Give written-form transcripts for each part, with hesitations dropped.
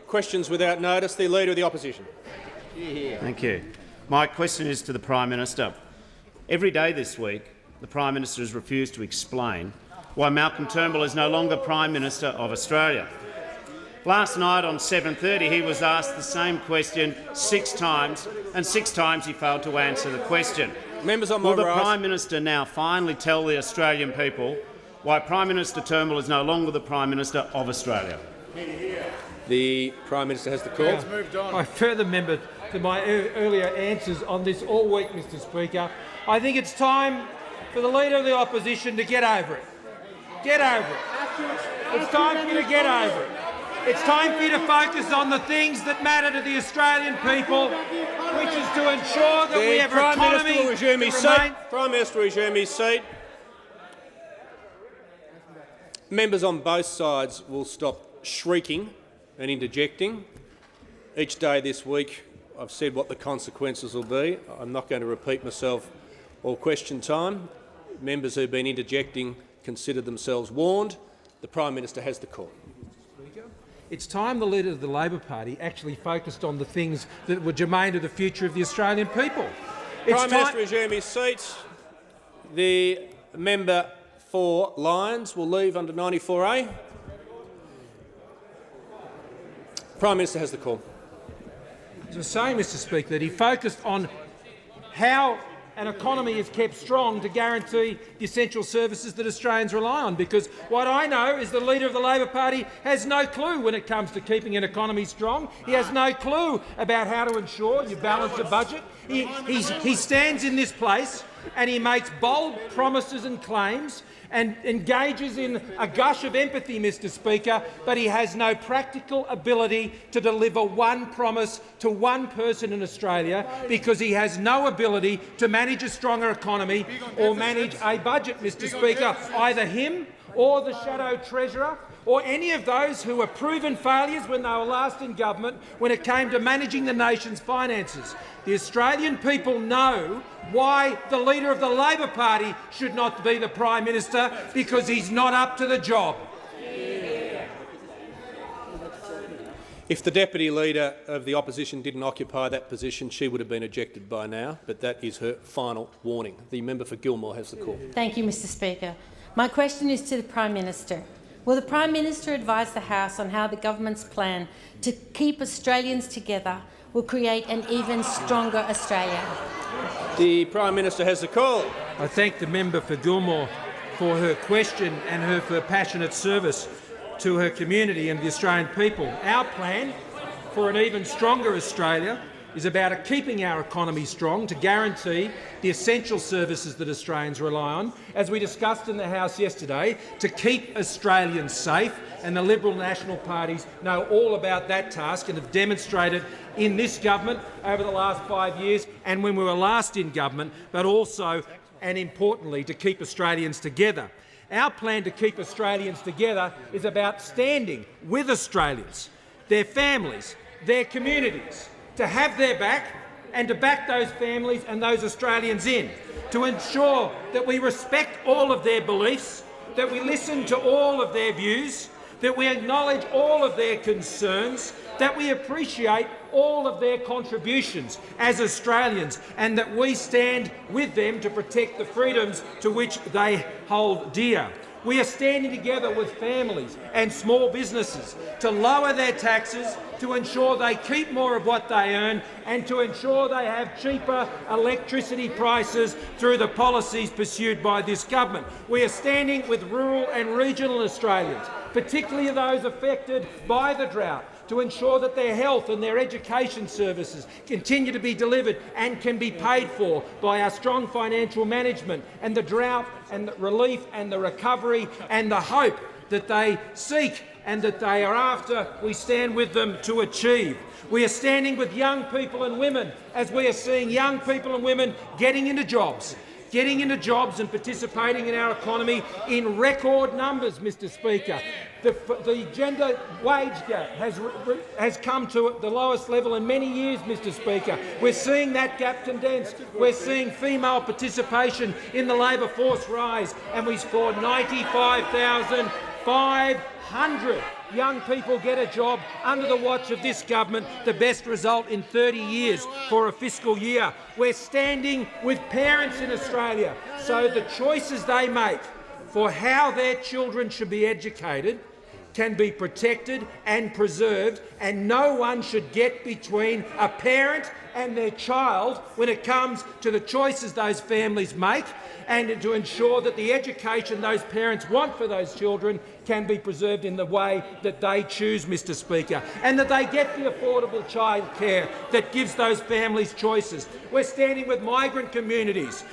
Questions without notice. The Leader of the Opposition. Thank you. My question is to the Prime Minister. Every day this week, the Prime Minister has refused to explain why Malcolm Turnbull is no longer Prime Minister of Australia. Last night on 7:30 he was asked the same question 6 times, and 6 times he failed to answer the question. Members on my Will the right. Prime Minister now finally tell the Australian people why Prime Minister Turnbull is no longer the Prime Minister of Australia? The Prime Minister has the call. I further member to my earlier answers on this all week, Mr Speaker. I think it's time for the Leader of the Opposition to get over it. Get over it. It's time for you to get over it. It's time for you to focus on the things that matter to the Australian people, which is to ensure that we have an economy will resume his seat. Prime Minister will resume his seat. Members on both sides will stop shrieking and interjecting. Each day this week I've said what the consequences will be. I'm not going to repeat myself all question time. Members who've been interjecting consider themselves warned. The Prime Minister has the call. It's time the Leader of the Labor Party actually focused on the things that were germane to the future of the Australian people. Prime Minister resume his seat. The member for Lyons will leave under 94A. Prime Minister has the call. To say, Mr Speaker, that he focused on how an economy is kept strong to guarantee the essential services that Australians rely on, because what I know is the Leader of the Labor Party has no clue when it comes to keeping an economy strong. He has no clue about how to ensure you balance the budget. He stands in this place and he makes bold promises and claims and engages in a gush of empathy, Mr Speaker, but he has no practical ability to deliver one promise to one person in Australia, because he has no ability to manage a stronger economy or manage a budget, Mr Speaker. Either him or the Shadow Treasurer or any of those who were proven failures when they were last in government when it came to managing the nation's finances. The Australian people know why the Leader of the Labor Party should not be the Prime Minister, because he's not up to the job. If the Deputy Leader of the Opposition didn't occupy that position, she would have been ejected by now, but that is her final warning. The member for Gilmore has the call. Thank you, Mr Speaker. My question is to the Prime Minister. Will the Prime Minister advise the House on how the government's plan to keep Australians together will create an even stronger Australia? The Prime Minister has the call. I thank the member for Gilmore for her question and for her passionate service to her community and the Australian people. Our plan for an even stronger Australia is about keeping our economy strong to guarantee the essential services that Australians rely on, as we discussed in the House yesterday, to keep Australians safe, and the Liberal National parties know all about that task and have demonstrated in this government over the last 5 years and when we were last in government, but also, and importantly, to keep Australians together. Our plan to keep Australians together is about standing with Australians, their families, their communities, to have their back and to back those families and those Australians in, to ensure that we respect all of their beliefs, that we listen to all of their views, that we acknowledge all of their concerns, that we appreciate all of their contributions as Australians, and that we stand with them to protect the freedoms to which they hold dear. We are standing together with families and small businesses to lower their taxes, to ensure they keep more of what they earn, and to ensure they have cheaper electricity prices through the policies pursued by this government. We are standing with rural and regional Australians, particularly those affected by the drought, to ensure that their health and their education services continue to be delivered and can be paid for by our strong financial management and the drought and the relief and the recovery and the hope that they seek and that they are after, we stand with them to achieve. We are standing with young people and women as we are seeing young people and women getting into jobs and participating in our economy in record numbers, Mr Speaker. The gender wage gap has come to the lowest level in many years, Mr Speaker. We're seeing that gap condense. We're seeing female participation in the labour force rise, and we scored 95,500 young people get a job under the watch of this government, the best result in 30 years for a fiscal year. We're standing with parents in Australia so the choices they make for how their children should be educated can be protected and preserved, and no one should get between a parent and their child when it comes to the choices those families make, and to ensure that the education those parents want for those children can be preserved in the way that they choose, Mr Speaker, and that they get the affordable childcare that gives those families choices. We're standing with migrant communities.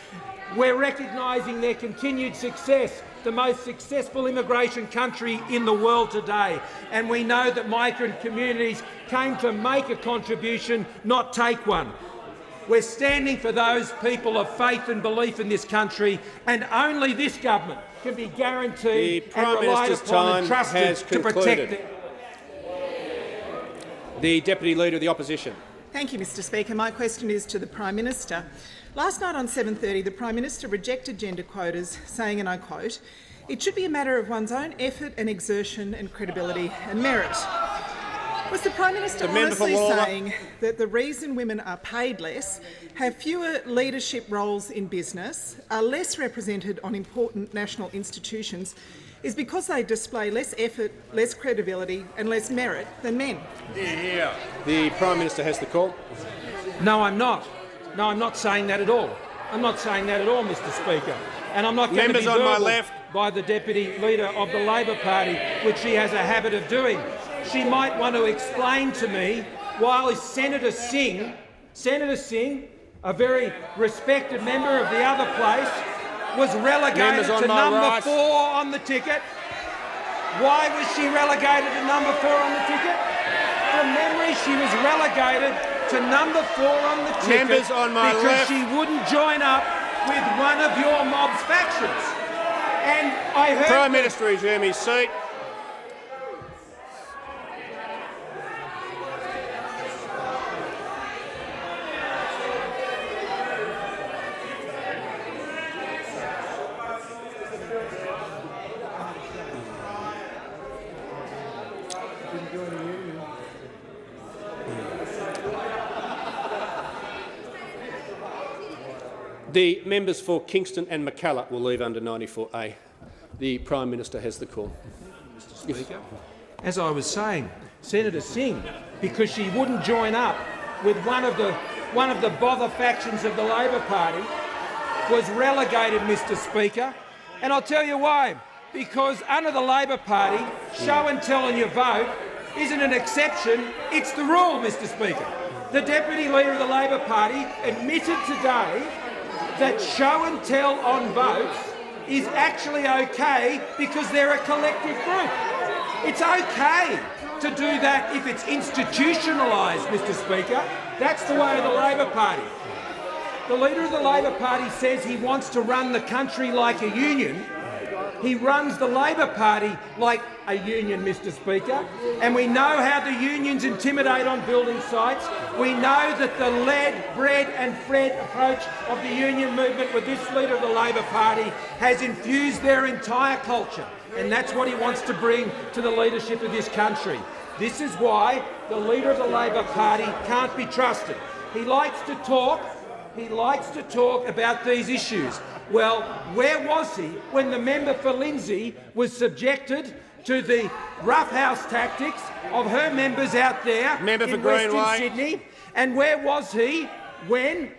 We're recognising their continued success, the most successful immigration country in the world today. And we know that migrant communities came to make a contribution, not take one. We're standing for those people of faith and belief in this country, and only this government can be guaranteed and relied upon and trusted to protect them. The Deputy Leader of the Opposition. Thank you, Mr Speaker. My question is to the Prime Minister. Last night on 7:30, the Prime Minister rejected gender quotas, saying, and I quote, "It should be a matter of one's own effort and exertion and credibility and merit." Was the Prime Minister honestly saying that the reason women are paid less, have fewer leadership roles in business, are less represented on important national institutions, is because they display less effort, less credibility and less merit than men? Yeah. The Prime Minister has the call. No, I'm not. No, I'm not saying that at all. I'm not saying that at all, Mr Speaker. And I'm not going to be on my verbal left by the Deputy Leader of the Labor Party, which she has a habit of doing. She might want to explain to me why Senator Singh, a very respected member of the other place, was relegated to number 4 on the ticket. Why was she relegated to number 4 on the ticket? From memory, she was relegated to number 4 on the ticket because she wouldn't join up with one of your mob's factions. And I heard Prime Minister resume his seat. The members for Kingston and McCalla will leave under 94A. The Prime Minister has the call. Mr Speaker. As I was saying, Senator Singh, because she wouldn't join up with one of the bother factions of the Labor Party, was relegated, Mr Speaker. And I'll tell you why. Because under the Labor Party, show and tell on your vote isn't an exception, it's the rule, Mr Speaker. The Deputy Leader of the Labor Party admitted today that show and tell on votes is actually okay because they're a collective group. It's okay to do that if it's institutionalised, Mr Speaker. That's the way of the Labor Party. The Leader of the Labor Party says he wants to run the country like a union. He runs the Labor Party like a union, Mr Speaker, and we know how the unions intimidate on building sites. We know that the led, bred and fed approach of the union movement with this Leader of the Labor Party has infused their entire culture, and that's what he wants to bring to the leadership of this country. This is why the Leader of the Labor Party can't be trusted. He likes to talk about these issues. Well, where was he when the member for Lindsay was subjected to the roughhouse tactics of her members out there in Western Sydney? And where was he when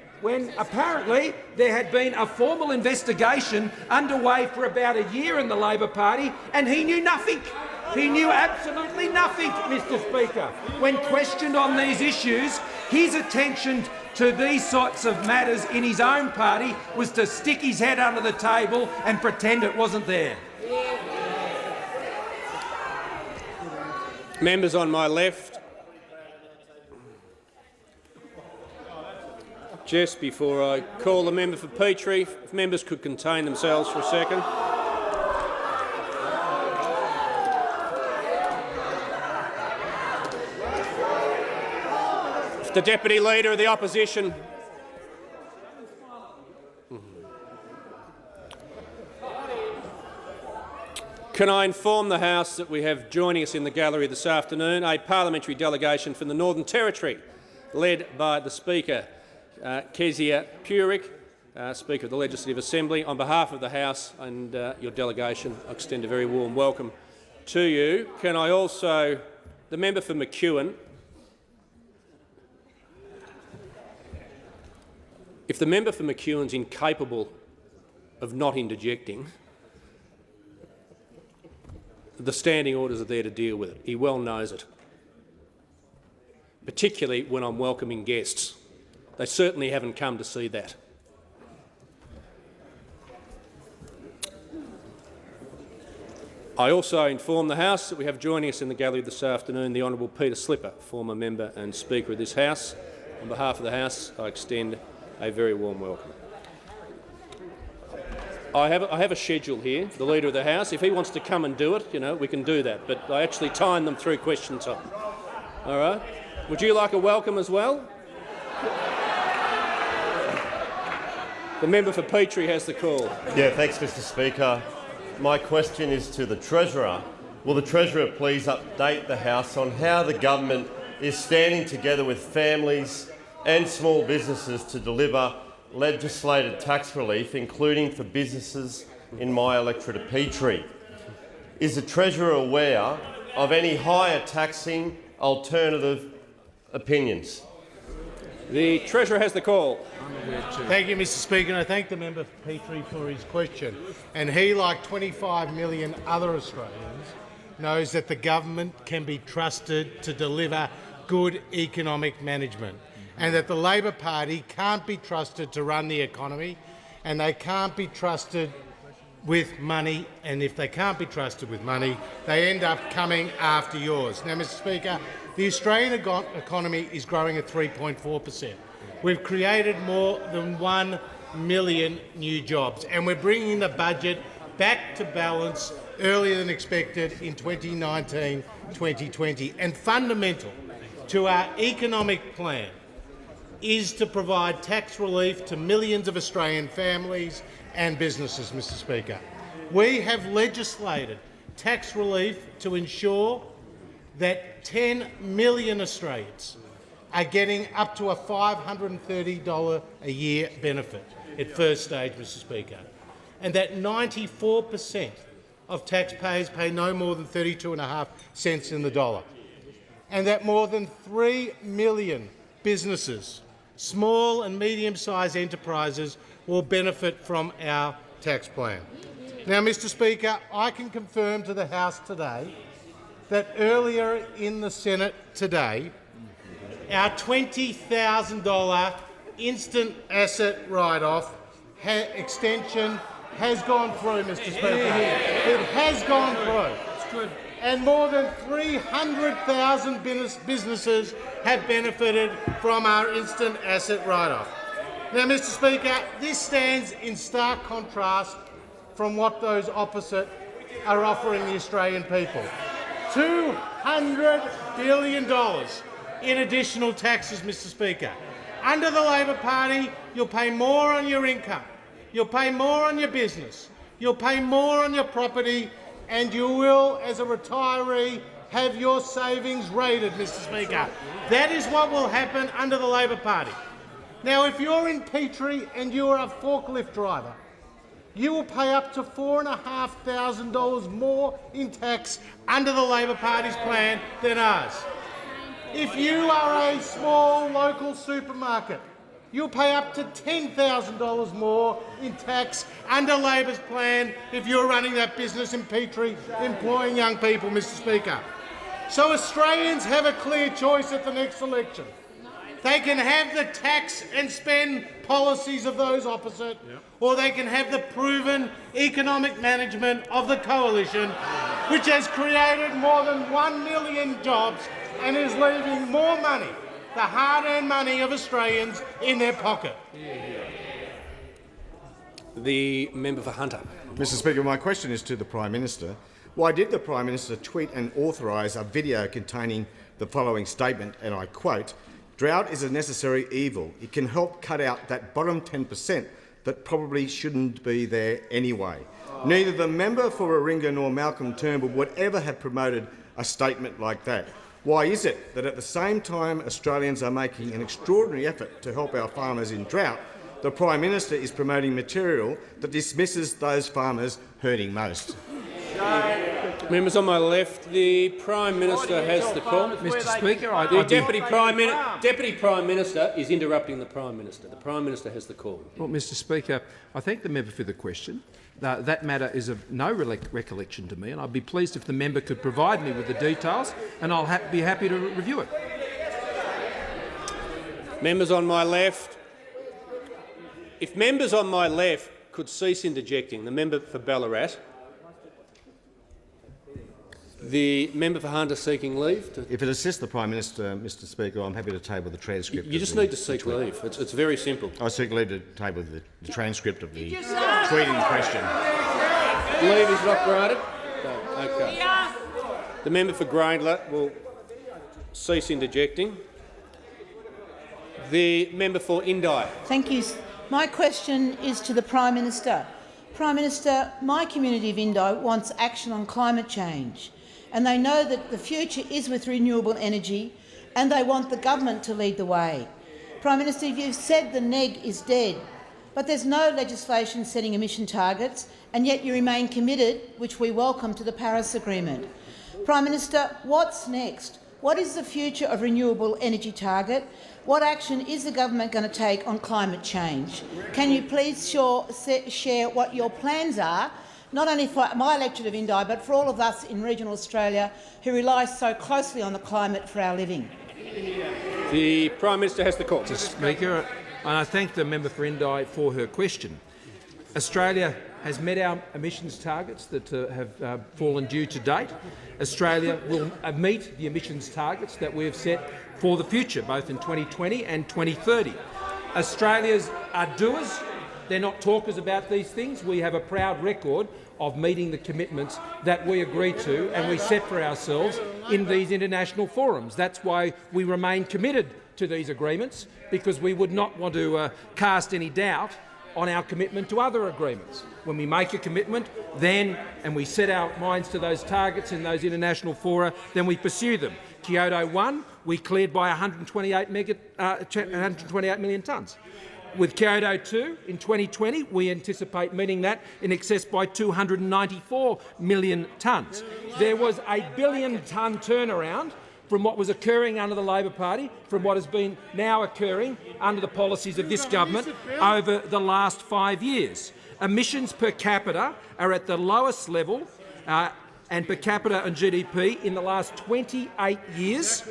apparently there had been a formal investigation underway for about a year in the Labor Party and he knew nothing? He knew absolutely nothing, Mr Speaker. When questioned on these issues, his attention to these sorts of matters in his own party was to stick his head under the table and pretend it wasn't there. Members on my left. Just before I call the member for Petrie, if members could contain themselves for a second. The Deputy Leader of the Opposition. Can I inform the House that we have joining us in the gallery this afternoon a parliamentary delegation from the Northern Territory, led by the Speaker, Kezia Purik, Speaker of the Legislative Assembly. On behalf of the House and your delegation, I extend a very warm welcome to you. Can I also, the member for McEwen, if the member for McEwen's incapable of not interjecting, the standing orders are there to deal with it. He well knows it, particularly when I'm welcoming guests. They certainly haven't come to see that. I also inform the House that we have joining us in the gallery this afternoon the Honourable Peter Slipper, former member and Speaker of this House. On behalf of the House, I extend a very warm welcome. I have a schedule here for the Leader of the House. If he wants to come and do it, we can do that. But I actually time them through question time. All right? Would you like a welcome as well? The member for Petrie has the call. Yeah, thanks, Mr. Speaker. My question is to the Treasurer. Will the Treasurer please update the House on how the government is standing together with families and small businesses to deliver legislated tax relief, including for businesses in my electorate of Petrie? Is the Treasurer aware of any higher taxing alternative opinions? The Treasurer has the call. Thank you, Mr. Speaker, and I thank the member for Petrie for his question. And he, like 25 million other Australians, knows that the government can be trusted to deliver good economic management, and that the Labor Party can't be trusted to run the economy, and they can't be trusted with money, and if they can't be trusted with money, they end up coming after yours. Now, Mr. Speaker, the Australian economy is growing at 3.4%. We've created more than 1 million new jobs, and we're bringing the budget back to balance earlier than expected in 2019-2020. And fundamental to our economic plan is to provide tax relief to millions of Australian families and businesses, Mr. Speaker. We have legislated tax relief to ensure that 10 million Australians are getting up to a $530 a year benefit at first stage, Mr. Speaker, and that 94% of taxpayers pay no more than 32.5 cents in the dollar, and that more than 3 million businesses, small and medium-sized enterprises, will benefit from our tax plan. Now, Mr. Speaker, I can confirm to the House today that earlier in the Senate today, our $20,000 instant asset write-off extension has gone through, Mr. Speaker. It has gone through. That's good. And more than 300,000 businesses have benefited from our instant asset write-off. Now, Mr. Speaker, this stands in stark contrast from what those opposite are offering the Australian people. $200 billion in additional taxes, Mr. Speaker. Under the Labor Party, you'll pay more on your income, you'll pay more on your business, you'll pay more on your property, and you will, as a retiree, have your savings raided, Mr. Speaker. That is what will happen under the Labor Party. Now, if you're in Petrie and you're a forklift driver, you will pay up to $4,500 more in tax under the Labor Party's plan than ours. If you are a small local supermarket, you'll pay up to $10,000 more in tax under Labor's plan if you're running that business in Petrie, employing young people, Mr. Speaker. So Australians have a clear choice at the next election. They can have the tax and spend policies of those opposite, or they can have the proven economic management of the coalition, which has created more than 1 million jobs and is leaving more money, the hard-earned money of Australians, in their pocket. The member for Hunter. Mr. Speaker, my question is to the Prime Minister. Why did the Prime Minister tweet and authorise a video containing the following statement, and I quote, "Drought is a necessary evil. It can help cut out that bottom 10% that probably shouldn't be there anyway. Neither the member for Warringah nor Malcolm Turnbull would ever have promoted a statement like that. Why is it that at the same time Australians are making an extraordinary effort to help our farmers in drought, the Prime Minister is promoting material that dismisses those farmers hurting most? Members on my left, the Prime Minister has the call. Mr Speaker, The Deputy Prime Minister is interrupting the Prime Minister. The Prime Minister has the call. Well, Mr Speaker, I thank the member for the question. That matter is of no recollection to me, and I'd be pleased if the member could provide me with the details, and I'll be happy to review it. Members on my left, if members on my left could cease interjecting. The member for Ballarat. The member for Hunter seeking leave. If it assists the Prime Minister, Mr Speaker, I'm happy to table the transcript. You just need to seek leave. It's very simple. I seek leave to table the transcript of the tweet in question. Leave is not granted? No. Okay. The member for Grayndler will cease interjecting. The member for Indi. Thank you. My question is to the Prime Minister. Prime Minister, my community of Indi wants action on climate change, and they know that the future is with renewable energy, and they want the government to lead the way. Prime Minister, you've said the NEG is dead, but there's no legislation setting emission targets, and yet you remain committed, which we welcome, to the Paris Agreement. Prime Minister, what's next? What is the future of renewable energy target? What action is the government going to take on climate change? Can you please share what your plans are, not only for my electorate of Indi, but for all of us in regional Australia who rely so closely on the climate for our living? The Prime Minister has the call. Mr Speaker, and I thank the member for Indi for her question. Australia has met our emissions targets that have fallen due to date. Australia will meet the emissions targets that we have set for the future, both in 2020 and 2030. Australians are doers. They're not talkers about these things. We have a proud record of meeting the commitments that we agree to and we set for ourselves in these international forums. That's why we remain committed to these agreements, because we would not want to cast any doubt on our commitment to other agreements. When we make a commitment, then, and we set our minds to those targets in those international fora, then we pursue them. Kyoto 1, we cleared by 128 million tonnes. With Kyoto 2 in 2020, we anticipate meeting that in excess by 294 million tonnes. There was a billion-tonne turnaround from what was occurring under the Labor Party, from what has been now occurring under the policies of this government over the last 5 years. Emissions per capita are at the lowest level and per capita and GDP in the last 28 years,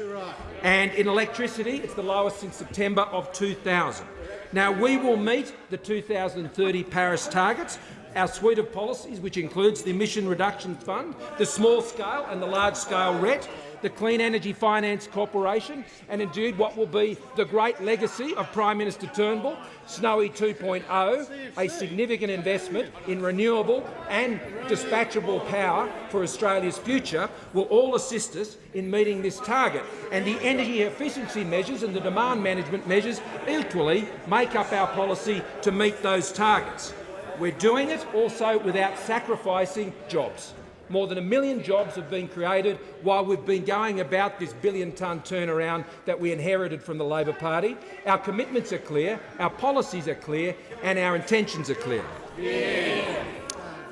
and in electricity it's the lowest since September of 2000. Now, we will meet the 2030 Paris targets. Our suite of policies, which includes the Emission Reduction Fund, the small-scale and the large-scale RET, the Clean Energy Finance Corporation, and indeed what will be the great legacy of Prime Minister Turnbull, Snowy 2.0, a significant investment in renewable and dispatchable power for Australia's future, will all assist us in meeting this target. And the energy efficiency measures and the demand management measures equally make up our policy to meet those targets. We're doing it also without sacrificing jobs. More than 1 million jobs have been created while we've been going about this billion-tonne turnaround that we inherited from the Labor Party. Our commitments are clear, our policies are clear, and our intentions are clear. Yeah.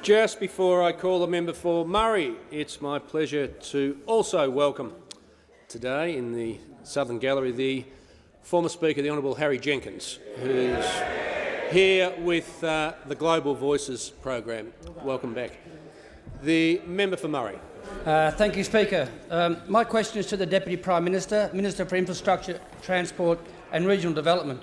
Just before I call the member for Murray, it's my pleasure to also welcome today in the Southern Gallery the former Speaker, the Honourable Harry Jenkins, who's here with the Global Voices program. Welcome back. The member for Murray. Thank you, Speaker. My question is to the Deputy Prime Minister, Minister for Infrastructure, Transport and Regional Development.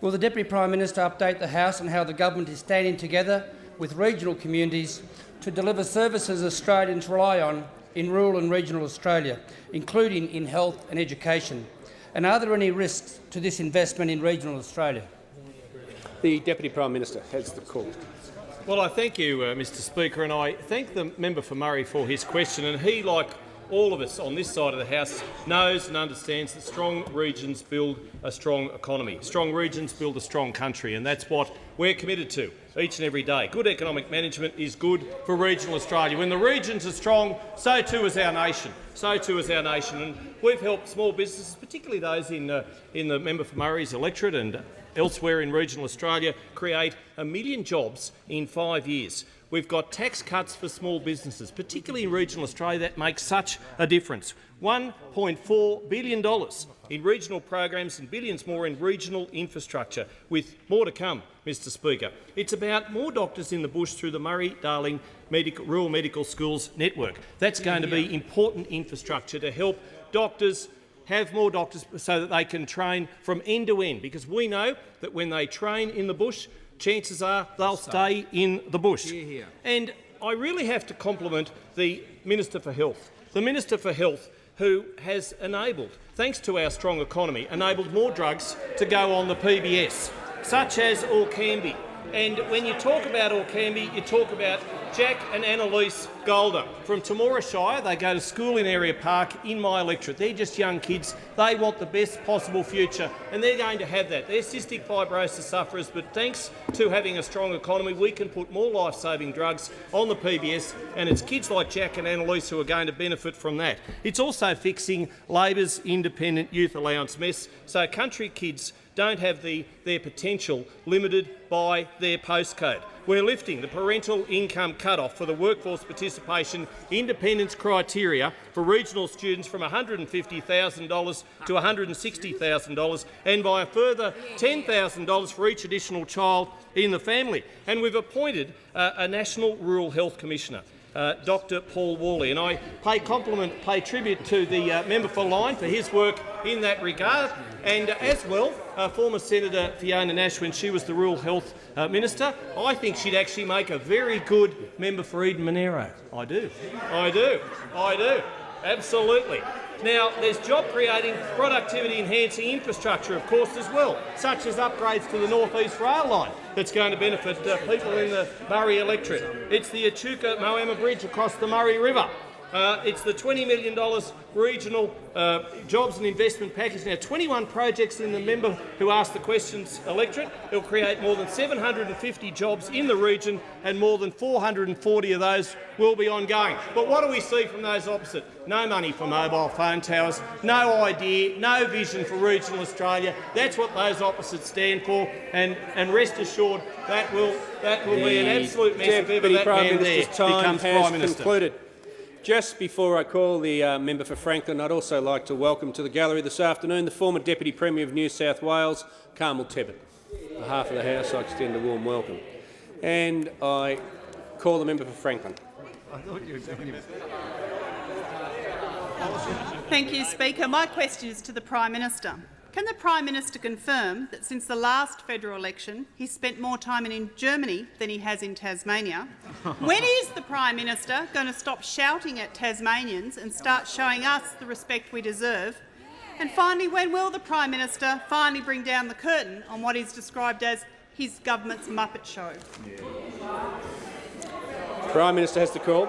Will the Deputy Prime Minister update the House on how the government is standing together with regional communities to deliver services Australians rely on in rural and regional Australia, including in health and education? And are there any risks to this investment in regional Australia? The Deputy Prime Minister has the call. Well, I thank you, Mr Speaker, and I thank the member for Murray for his question. And he, like all of us on this side of the House knows and understands that strong regions build a strong economy. Strong regions build a strong country, and that's what we're committed to each and every day. Good economic management is good for regional Australia. When the regions are strong, so too is our nation. So too is our nation. And we've helped small businesses, particularly those in the member for Murray's electorate and elsewhere in regional Australia, create 1 million jobs in 5 years. We've got tax cuts for small businesses, particularly in regional Australia, that makes such a difference. $1.4 billion in regional programs and billions more in regional infrastructure, with more to come, Mr Speaker. It's about more doctors in the bush through the Murray-Darling Rural Medical Schools network. That's going to be important infrastructure to help doctors have more doctors so that they can train from end to end, because we know that when they train in the bush, chances are they'll stay in the bush. And I really have to compliment the Minister for Health. The Minister for Health, who has enabled, thanks to our strong economy, enabled more drugs to go on the PBS, such as Orkambi. And when you talk about Orkambi, you talk about Jack and Annalise Golder from Temora Shire. They go to school in Area Park in my electorate. They're just young kids. They want the best possible future, and they're going to have that. They're cystic fibrosis sufferers, but thanks to having a strong economy, we can put more life-saving drugs on the PBS, and it's kids like Jack and Annalise who are going to benefit from that. It's also fixing Labor's independent youth allowance mess, so country kids don't have their potential limited by their postcode. We're lifting the parental income cut-off for the workforce participation independence criteria for regional students from $150,000 to $160,000, and by a further $10,000 for each additional child in the family. And we've appointed a National Rural Health Commissioner, Dr Paul Worley, and I pay tribute to the member for Lyne for his work in that regard, and as well former Senator Fiona Nash when she was the Rural Health Minister. I think she'd actually make a very good member for Eden Monero. I do, absolutely. Now, there's job-creating, productivity-enhancing infrastructure, of course, as well, such as upgrades to the North East Rail Line that's going to benefit people in the Murray electorate. It's the Echuca-Moama Bridge across the Murray River. It's the $20 million regional jobs and investment package. Now, 21 projects in the member who asked the questions electorate. It'll create more than 750 jobs in the region, and more than 440 of those will be ongoing. But what do we see from those opposite? No money for mobile phone towers, no idea, no vision for regional Australia. That's what those opposites stand for, and rest assured that will be an absolute mess if ever that man there becomes Prime Minister. Concluded. Just before I call the member for Franklin, I'd also like to welcome to the gallery this afternoon the former Deputy Premier of New South Wales, Carmel Tebbit. On behalf of the House, I extend a warm welcome. And I call the member for Franklin. I thought you were doing it. Thank you, Speaker. My question is to the Prime Minister. Can the Prime Minister confirm that since the last federal election he spent more time in Germany than he has in Tasmania? When is the Prime Minister going to stop shouting at Tasmanians and start showing us the respect we deserve? And finally, when will the Prime Minister finally bring down the curtain on what is described as his government's Muppet show? Prime Minister has the call.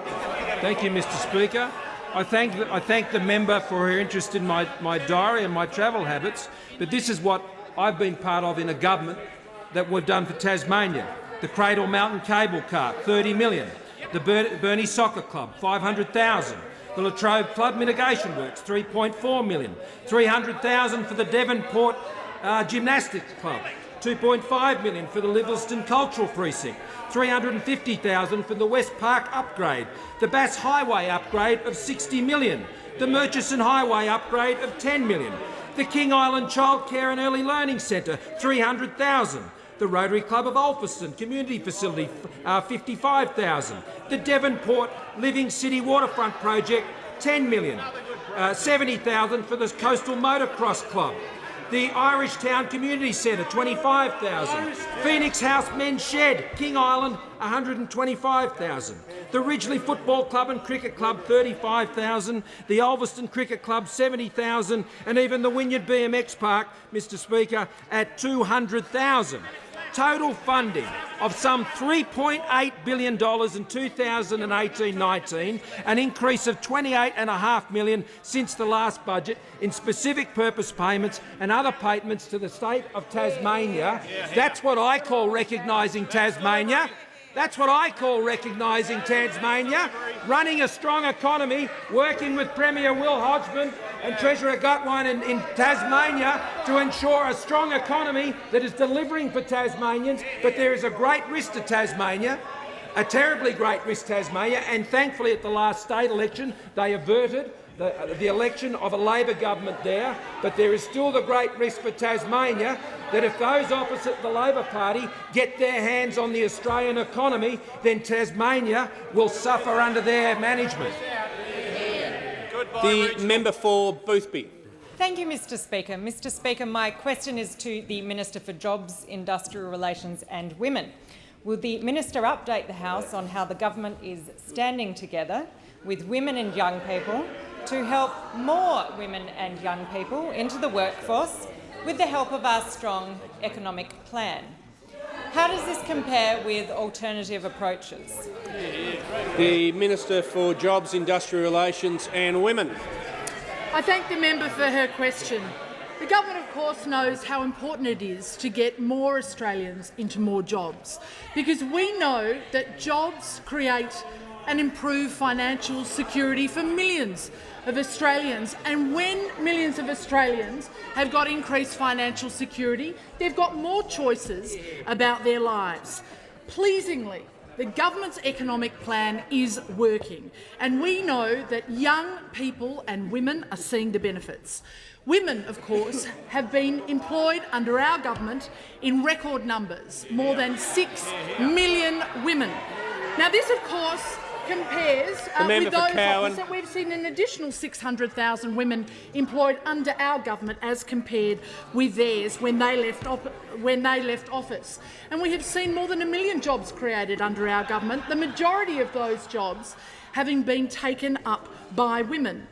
Thank you, Mr Speaker. I thank the member for her interest in my diary and my travel habits, but this is what I've been part of in a government that we've done for Tasmania. The Cradle Mountain Cable Car, $30 million. The Burnie Soccer Club, $500,000. The Latrobe Flood Mitigation Works, $3.4 million. $300,000 for the Devonport Gymnastics Club. $2.5 million for the Livingston Cultural Precinct, $350,000 for the West Park upgrade, the Bass Highway upgrade of $60 million, the Murchison Highway upgrade of $10 million, the King Island Childcare and Early Learning Centre, $300,000, the Rotary Club of Alfriston Community Facility, $55,000, the Devonport Living City Waterfront Project, $10 million, $70,000 for the Coastal Motocross Club, the Irish Town Community Centre, $25,000. Phoenix House Men's Shed, King Island, $125,000. The Ridgely Football Club and Cricket Club, $35,000. The Ulverston Cricket Club, $70,000. And even the Wynyard BMX Park, Mr Speaker, at $200,000. total funding of some $3.8 billion in 2018-19, an increase of $28.5 million since the last budget in specific purpose payments and other payments to the state of Tasmania. That's what I call recognising Tasmania. That's what I call recognising Tasmania, running a strong economy, working with Premier Will Hodgman and Treasurer Gutwein in Tasmania to ensure a strong economy that is delivering for Tasmanians. But there is a great risk to Tasmania, a terribly great risk to Tasmania, and thankfully at the last state election they averted the election of a Labor government there. But there is still the great risk for Tasmania that if those opposite the Labor Party get their hands on the Australian economy, then Tasmania will suffer under their management. The member for Boothby. Thank you, Mr Speaker. Mr Speaker, my question is to the Minister for Jobs, Industrial Relations and Women. Will the Minister update the House on how the government is standing together with women and young people to help more women and young people into the workforce with the help of our strong economic plan? How does this compare with alternative approaches? The Minister for Jobs, Industrial Relations and Women. I thank the member for her question. The government, of course, knows how important it is to get more Australians into more jobs, because we know that jobs create and improve financial security for millions of Australians. And when millions of Australians have got increased financial security, they've got more choices about their lives. Pleasingly, the government's economic plan is working, and we know that young people and women are seeing the benefits. Women, of course, have been employed under our government in record numbers, more than 6 million women. Now, this, of course, compares with those opposite. We've seen an additional 600,000 women employed under our government as compared with theirs when they left office. And we have seen more than 1 million jobs created under our government, the majority of those jobs having been taken up by women.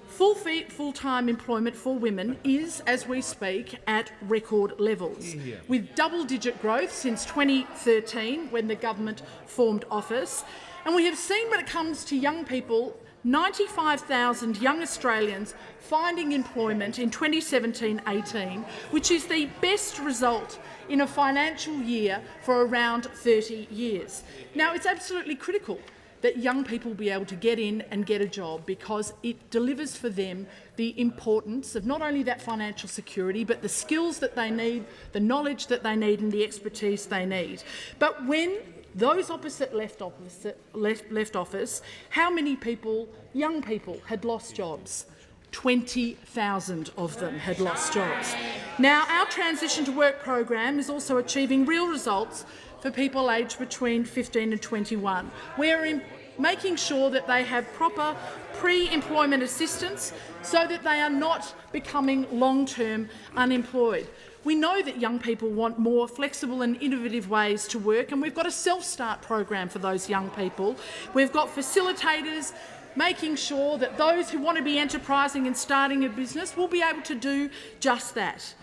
Full-time employment for women is, as we speak, at record levels, with double-digit growth since 2013 when the government formed office. And we have seen, when it comes to young people, 95,000 young Australians finding employment in 2017-18, which is the best result in a financial year for around 30 years. Now, it's absolutely critical that young people be able to get in and get a job, because it delivers for them the importance of not only that financial security, but the skills that they need, the knowledge that they need and the expertise they need. But when those opposite left office, how many people, young people, had lost jobs? 20,000 of them had lost jobs. Now, our Transition to Work program is also achieving real results for people aged between 15 and 21. We're making sure that they have proper pre-employment assistance so that they are not becoming long-term unemployed. We know that young people want more flexible and innovative ways to work, and we've got a self-start program for those young people. We've got facilitators making sure that those who want to be enterprising and starting a business will be able to do just that.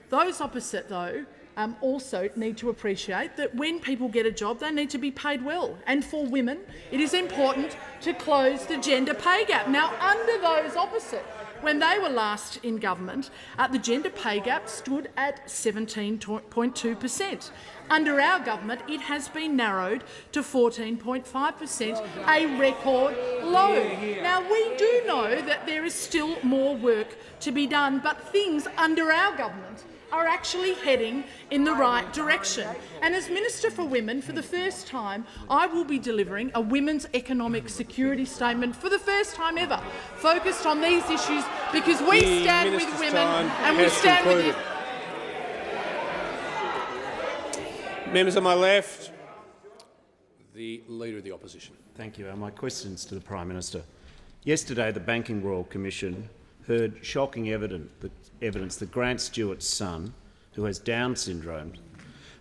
Those opposite, though, also need to appreciate that when people get a job, they need to be paid well. And for women, it is important to close the gender pay gap. Now, under those opposite, when they were last in government, the gender pay gap stood at 17.2%. Under our government, it has been narrowed to 14.5%, a record low. Now, we do know that there is still more work to be done, but things under our government are actually heading in the right direction. And as Minister for Women, for the first time, I will be delivering a Women's Economic Security Statement for the first time ever, focused on these issues, because we stand with women and we stand with you. Members on my left, the Leader of the Opposition. Thank you. My questions to the Prime Minister. Yesterday, the Banking Royal Commission heard shocking evidence that Grant Stewart's son, who has Down syndrome,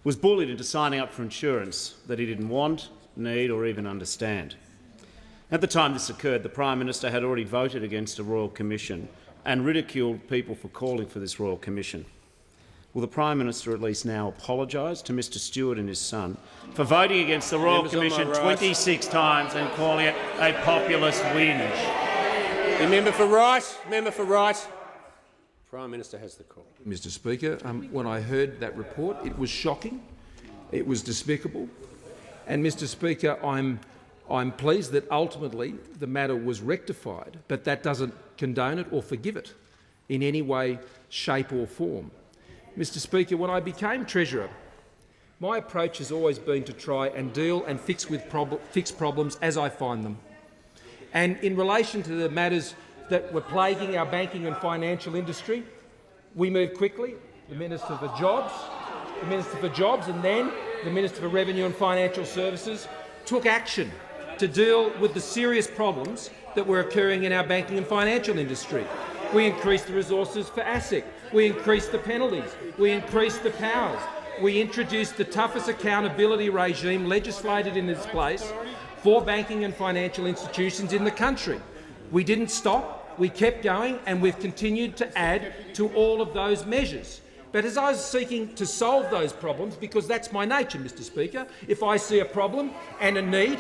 was bullied into signing up for insurance that he didn't want, need or even understand. At the time this occurred, the Prime Minister had already voted against a Royal Commission and ridiculed people for calling for this Royal Commission. Will the Prime Minister at least now apologise to Mr Stewart and his son for voting against the Royal Commission 26 times and calling it a populist whinge? The member for Wright. Member for Wright. Prime Minister has the call. Mr Speaker, when I heard that report, it was shocking, it was despicable, and Mr Speaker, I'm pleased that ultimately the matter was rectified, but that doesn't condone it or forgive it in any way, shape or form. Mr Speaker, when I became Treasurer, my approach has always been to try and deal and fix problems as I find them. And in relation to the matters that were plaguing our banking and financial industry, we moved quickly. The Minister for Jobs, and then the Minister for Revenue and Financial Services took action to deal with the serious problems that were occurring in our banking and financial industry. We increased the resources for ASIC. We increased the penalties. We increased the powers. We introduced the toughest accountability regime legislated in this place for banking and financial institutions in the country. We didn't stop. We kept going, and we've continued to add to all of those measures. But as I was seeking to solve those problems, because that's my nature, Mr Speaker, if I see a problem and a need,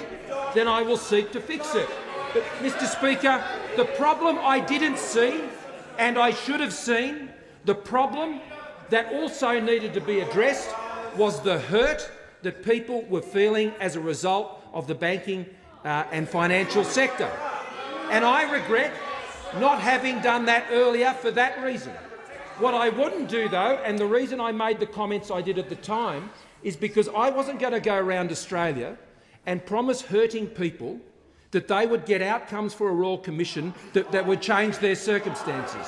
then I will seek to fix it. But, Mr Speaker, the problem I didn't see, and I should have seen, the problem that also needed to be addressed was the hurt that people were feeling as a result of the banking and financial sector. And I regret not having done that earlier for that reason. What I wouldn't do, though, and the reason I made the comments I did at the time, is because I wasn't going to go around Australia and promise hurting people that they would get outcomes for a Royal Commission that would change their circumstances.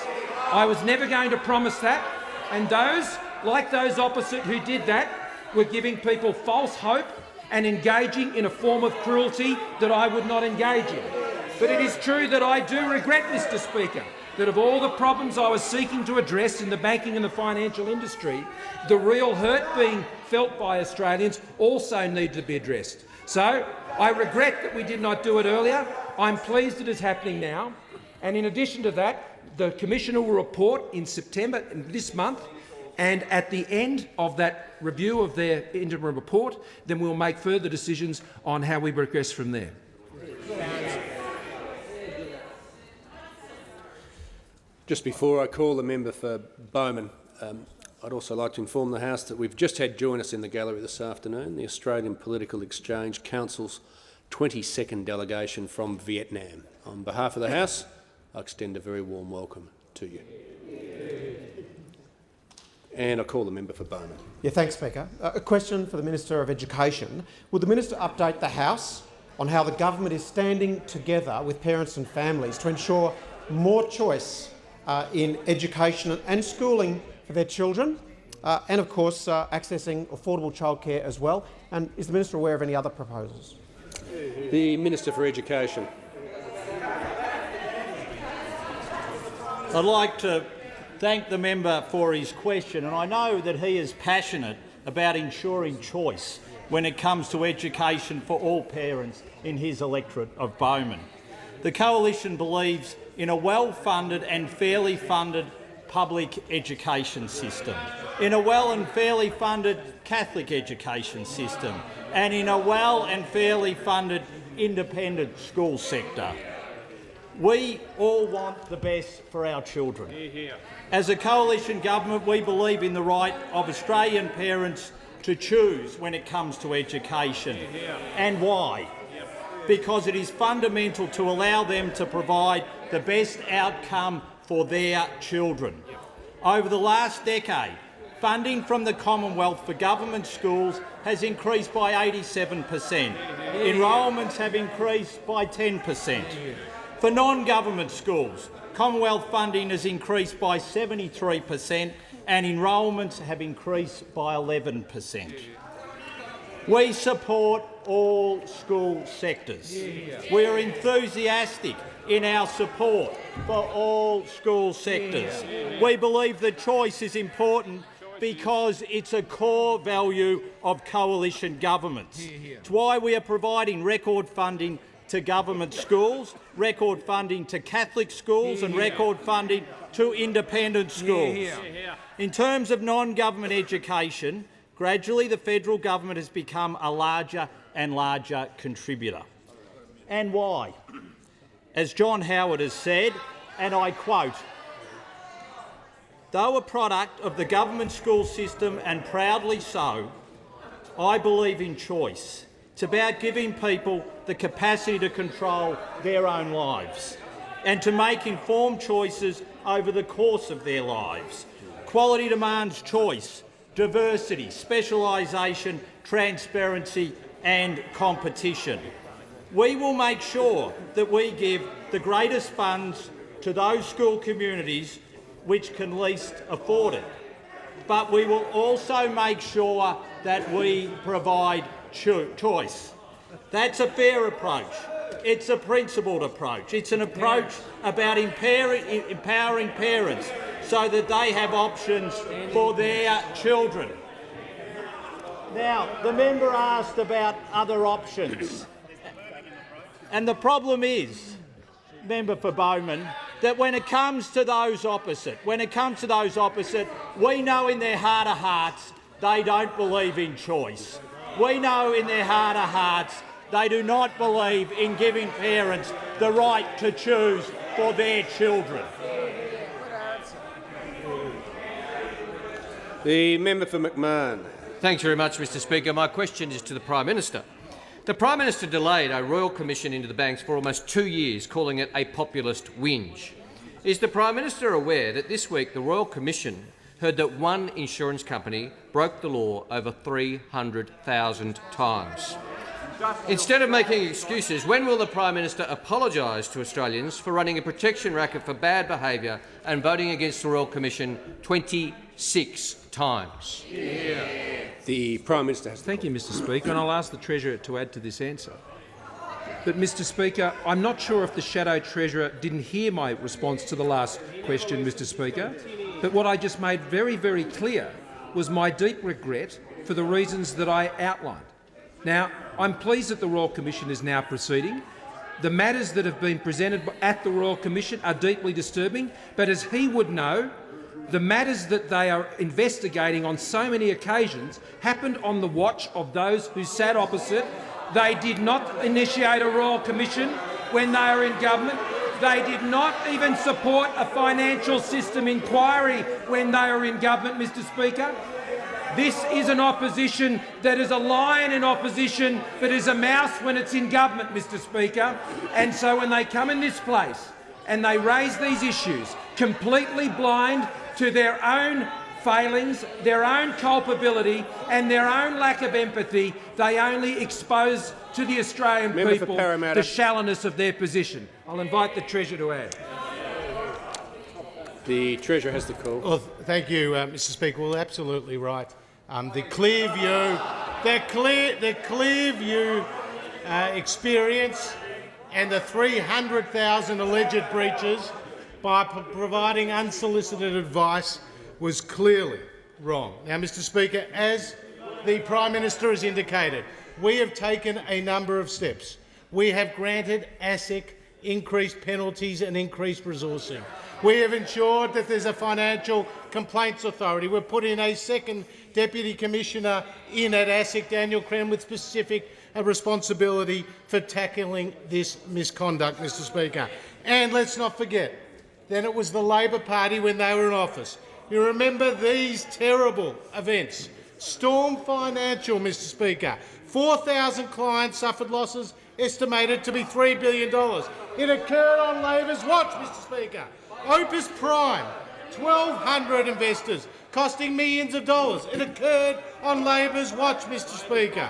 I was never going to promise that, and those, like those opposite who did that, were giving people false hope and engaging in a form of cruelty that I would not engage in. But it is true that I do regret, Mr Speaker, that of all the problems I was seeking to address in the banking and the financial industry, the real hurt being felt by Australians also need to be addressed. So I regret that we did not do it earlier. I'm pleased it is happening now. And in addition to that, the Commissioner will report in September this month, and at the end of that review of their interim report, then we'll make further decisions on how we progress from there. Just before I call the member for Bowman, I'd also like to inform the House that we've just had join us in the gallery this afternoon the Australian Political Exchange Council's 22nd delegation from Vietnam. On behalf of the House, I extend a very warm welcome to you. And I call the member for Bowman. Yeah, thanks, Speaker. A question for the Minister of Education. Will the Minister update the House on how the government is standing together with parents and families to ensure more choice in education and schooling for their children, and of course accessing affordable childcare as well? And is the Minister aware of any other proposals? The Minister for Education. I'd like to thank the member for his question, and I know that he is passionate about ensuring choice when it comes to education for all parents in his electorate of Bowman. The Coalition believes in a well-funded and fairly funded public education system, in a well and fairly funded Catholic education system, and in a well and fairly funded independent school sector. We all want the best for our children. As a coalition government, we believe in the right of Australian parents to choose when it comes to education. And why? Because it is fundamental to allow them to provide the best outcome for their children. Over the last decade, funding from the Commonwealth for government schools has increased by 87%. Enrolments have increased by 10%. For non-government schools, Commonwealth funding has increased by 73% and enrolments have increased by 11%. We support all school sectors. We are enthusiastic in our support for all school sectors. We believe that choice is important because it's a core value of coalition governments. It's why we are providing record funding to government schools, record funding to Catholic schools and record funding to independent schools. In terms of non-government education, gradually the federal government has become a larger and larger contributor. And why? As John Howard has said, and I quote, "Though a product of the government school system and proudly so, I believe in choice. It's about giving people the capacity to control their own lives and to make informed choices over the course of their lives. Quality demands choice, diversity, specialisation, transparency and competition. We will make sure that we give the greatest funds to those school communities which can least afford it. But we will also make sure that we provide choice. That's a fair approach. It's a principled approach. It's an approach about empowering parents so that they have options for their children." Now, the member asked about other options. And the problem is, member for Bowman, that when it comes to those opposite, we know in their heart of hearts they don't believe in choice. We know in their heart of hearts they do not believe in giving parents the right to choose for their children. The member for McMahon. Thanks very much, Mr Speaker. My question is to the Prime Minister. The Prime Minister delayed a royal commission into the banks for almost 2 years, calling it a populist whinge. Is the Prime Minister aware that this week the Royal Commission heard that one insurance company broke the law over 300,000 times? Instead of making excuses, when will the Prime Minister apologise to Australians for running a protection racket for bad behaviour and voting against the Royal Commission 26 times? The Prime Minister has. Thank you, Mr Speaker, and I'll ask the Treasurer to add to this answer. But, Mr Speaker, I'm not sure if the Shadow Treasurer didn't hear my response to the last question, Mr Speaker, but what I just made very, very clear was my deep regret for the reasons that I outlined. Now, I'm pleased that the Royal Commission is now proceeding. The matters that have been presented at the Royal Commission are deeply disturbing, but as he would know, the matters that they are investigating on so many occasions happened on the watch of those who sat opposite. They did not initiate a Royal Commission when they were in government. They did not even support a financial system inquiry when they were in government, Mr Speaker. This is an opposition that is a lion in opposition but is a mouse when it's in government, Mr Speaker. And so when they come in this place and they raise these issues completely blind to their own failings, their own culpability and their own lack of empathy, they only expose to the Australian people the shallowness of their position. I'll invite the Treasurer to add. The Treasurer has the call. Well, thank you, Mr Speaker. Well, absolutely right. The clear view experience and the 300,000 alleged breaches by providing unsolicited advice was clearly wrong. Now, Mr Speaker, as the Prime Minister has indicated, we have taken a number of steps. We have granted ASIC increased penalties and increased resourcing. We have ensured that there's a financial complaints authority. We've put in a second Deputy Commissioner in at ASIC, Daniel Crenn, with specific responsibility for tackling this misconduct, Mr Speaker. And let's not forget, then it was the Labor Party when they were in office. You remember these terrible events. Storm Financial, Mr Speaker. 4,000 clients suffered losses estimated to be $3 billion. It occurred on Labor's watch, Mr Speaker. Opus Prime, 1,200 investors, costing millions of dollars. It occurred on Labor's watch, Mr Speaker.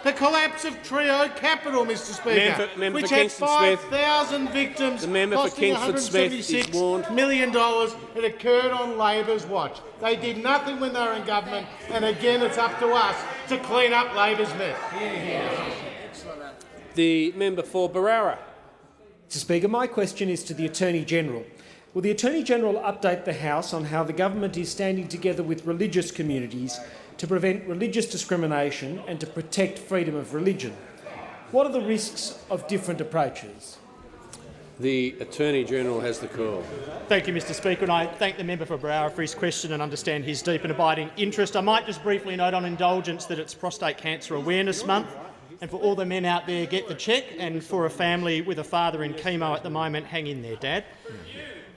The collapse of Trio Capital, Mr Speaker, which had 5,000 victims, costing $176 million. It occurred on Labor's watch. They did nothing when they were in government, and again it's up to us to clean up Labor's mess. The member for Barara. Mr Speaker, my question is to the Attorney-General. Will the Attorney-General update the House on how the government is standing together with religious communities to prevent religious discrimination and to protect freedom of religion? What are the risks of different approaches? The Attorney-General has the call. Thank you, Mr Speaker, and I thank the member for Brouwer for his question and understand his deep and abiding interest. I might just briefly note on indulgence that it's Prostate Cancer Awareness Month, and for all the men out there, get the check, and for a family with a father in chemo at the moment, hang in there, Dad.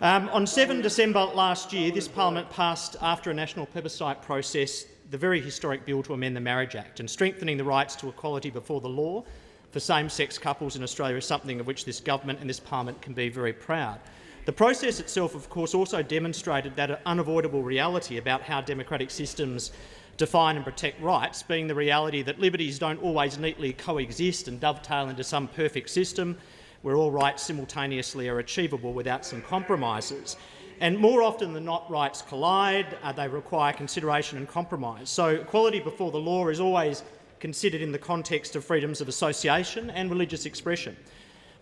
On 7 December last year, this parliament passed, after a national plebiscite process, the very historic bill to amend the Marriage Act, and strengthening the rights to equality before the law for same-sex couples in Australia is something of which this government and this parliament can be very proud. The process itself, of course, also demonstrated that unavoidable reality about how democratic systems define and protect rights, being the reality that liberties don't always neatly coexist and dovetail into some perfect system where all rights simultaneously are achievable without some compromises. And more often than not, rights collide, they require consideration and compromise. So equality before the law is always considered in the context of freedoms of association and religious expression.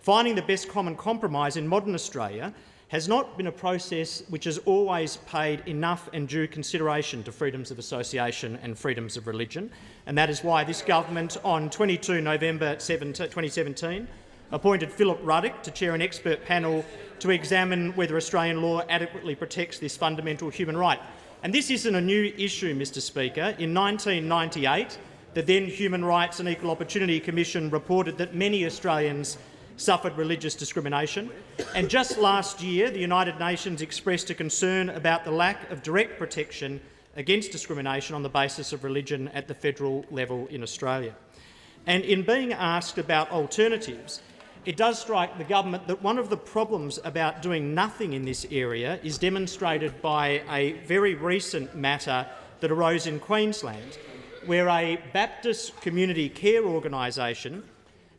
Finding the best common compromise in modern Australia has not been a process which has always paid enough and due consideration to freedoms of association and freedoms of religion, and that is why this government on 22 November 2017 appointed Philip Ruddock to chair an expert panel to examine whether Australian law adequately protects this fundamental human right. And this isn't a new issue, Mr Speaker. In 1998, the then Human Rights and Equal Opportunity Commission reported that many Australians suffered religious discrimination, and just last year the United Nations expressed a concern about the lack of direct protection against discrimination on the basis of religion at the federal level in Australia. And in being asked about alternatives, it does strike the government that one of the problems about doing nothing in this area is demonstrated by a very recent matter that arose in Queensland, where a Baptist community care organisation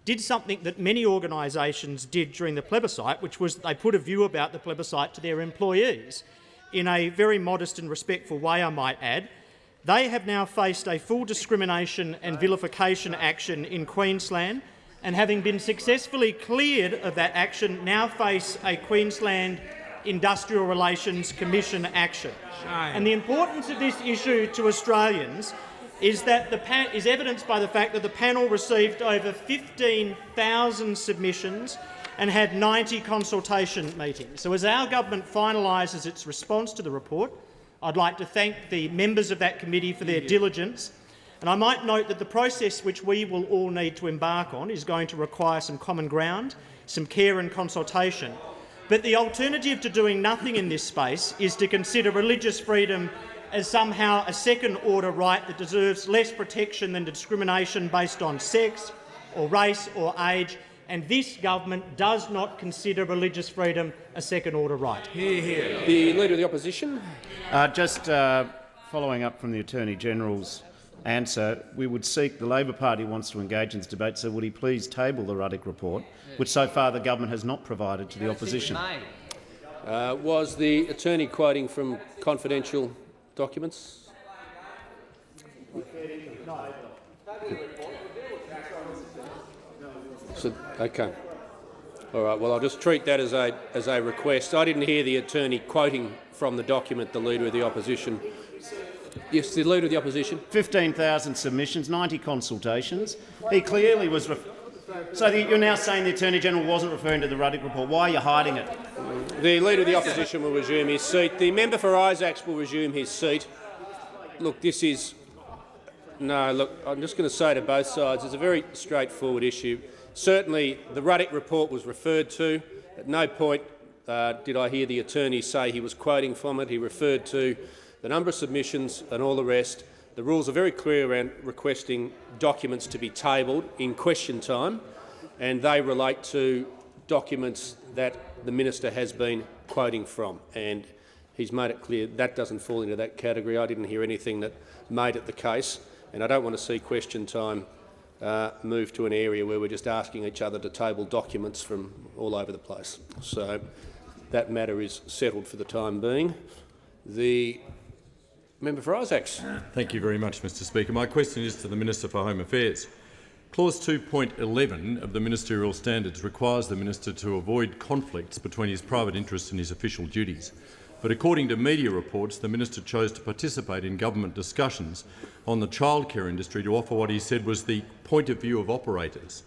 did something that many organisations did during the plebiscite, which was they put a view about the plebiscite to their employees in a very modest and respectful way, I might add. They have now faced a full discrimination and vilification action in Queensland, and having been successfully cleared of that action, now face a Queensland Industrial Relations Commission action. And the importance of this issue to Australians is evidenced by the fact that the panel received over 15,000 submissions and had 90 consultation meetings. So as our government finalises its response to the report, I'd like to thank the members of that committee for their diligence. And I might note that the process which we will all need to embark on is going to require some common ground, some care and consultation. But the alternative to doing nothing in this space is to consider religious freedom as somehow a second-order right that deserves less protection than discrimination based on sex or race or age, and this government does not consider religious freedom a second-order right. Hear, hear. The Leader of the Opposition. Just following up from the Attorney-General's answer, we would seek, the Labor Party wants to engage in this debate, so would he please table the Ruddock report, which so far the government has not provided to the opposition. Was the Attorney quoting from confidential documents? So, okay. All right. Well, I'll just treat that as a request. I didn't hear the Attorney quoting from the document the Leader of the Opposition. Yes, the Leader of the Opposition. 15,000 submissions, 90 consultations. He clearly was. So you're now saying the Attorney-General wasn't referring to the Ruddock report. Why are you hiding it? The Leader of the Opposition will resume his seat. The member for Isaacs will resume his seat. Look, this is... No, look, I'm just going to say to both sides, it's a very straightforward issue. Certainly the Ruddock report was referred to. At no point did I hear the Attorney say he was quoting from it. He referred to the number of submissions and all the rest. The rules are very clear around requesting documents to be tabled in question time, and they relate to documents that the minister has been quoting from, and he's made it clear that doesn't fall into that category. I didn't hear anything that made it the case, and I don't want to see question time move to an area where we're just asking each other to table documents from all over the place. So that matter is settled for the time being. The member for Isaacs. Thank you very much, Mr Speaker. My question is to the Minister for Home Affairs. Clause 2.11 of the Ministerial Standards requires the minister to avoid conflicts between his private interests and his official duties. But according to media reports, the minister chose to participate in government discussions on the childcare industry to offer what he said was the point of view of operators.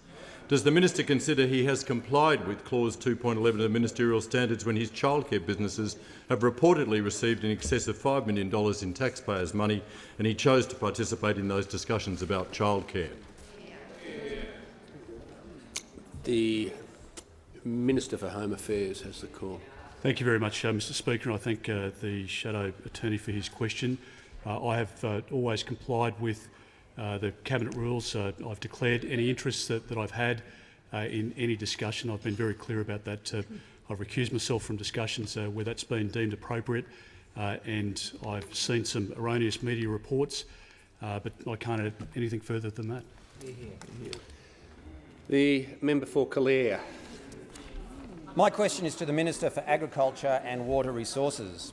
Does the minister consider he has complied with Clause 2.11 of the ministerial standards when his childcare businesses have reportedly received in excess of $5 million in taxpayers' money and he chose to participate in those discussions about childcare? The Minister for Home Affairs has the call. Thank you very much, Mr Speaker, and I thank the Shadow Attorney for his question. I have always complied with the Cabinet rules. I've declared any interests that I've had in any discussion. I've been very clear about that. I've recused myself from discussions where that's been deemed appropriate, and I've seen some erroneous media reports, but I can't add anything further than that. The member for Calare. My question is to the Minister for Agriculture and Water Resources.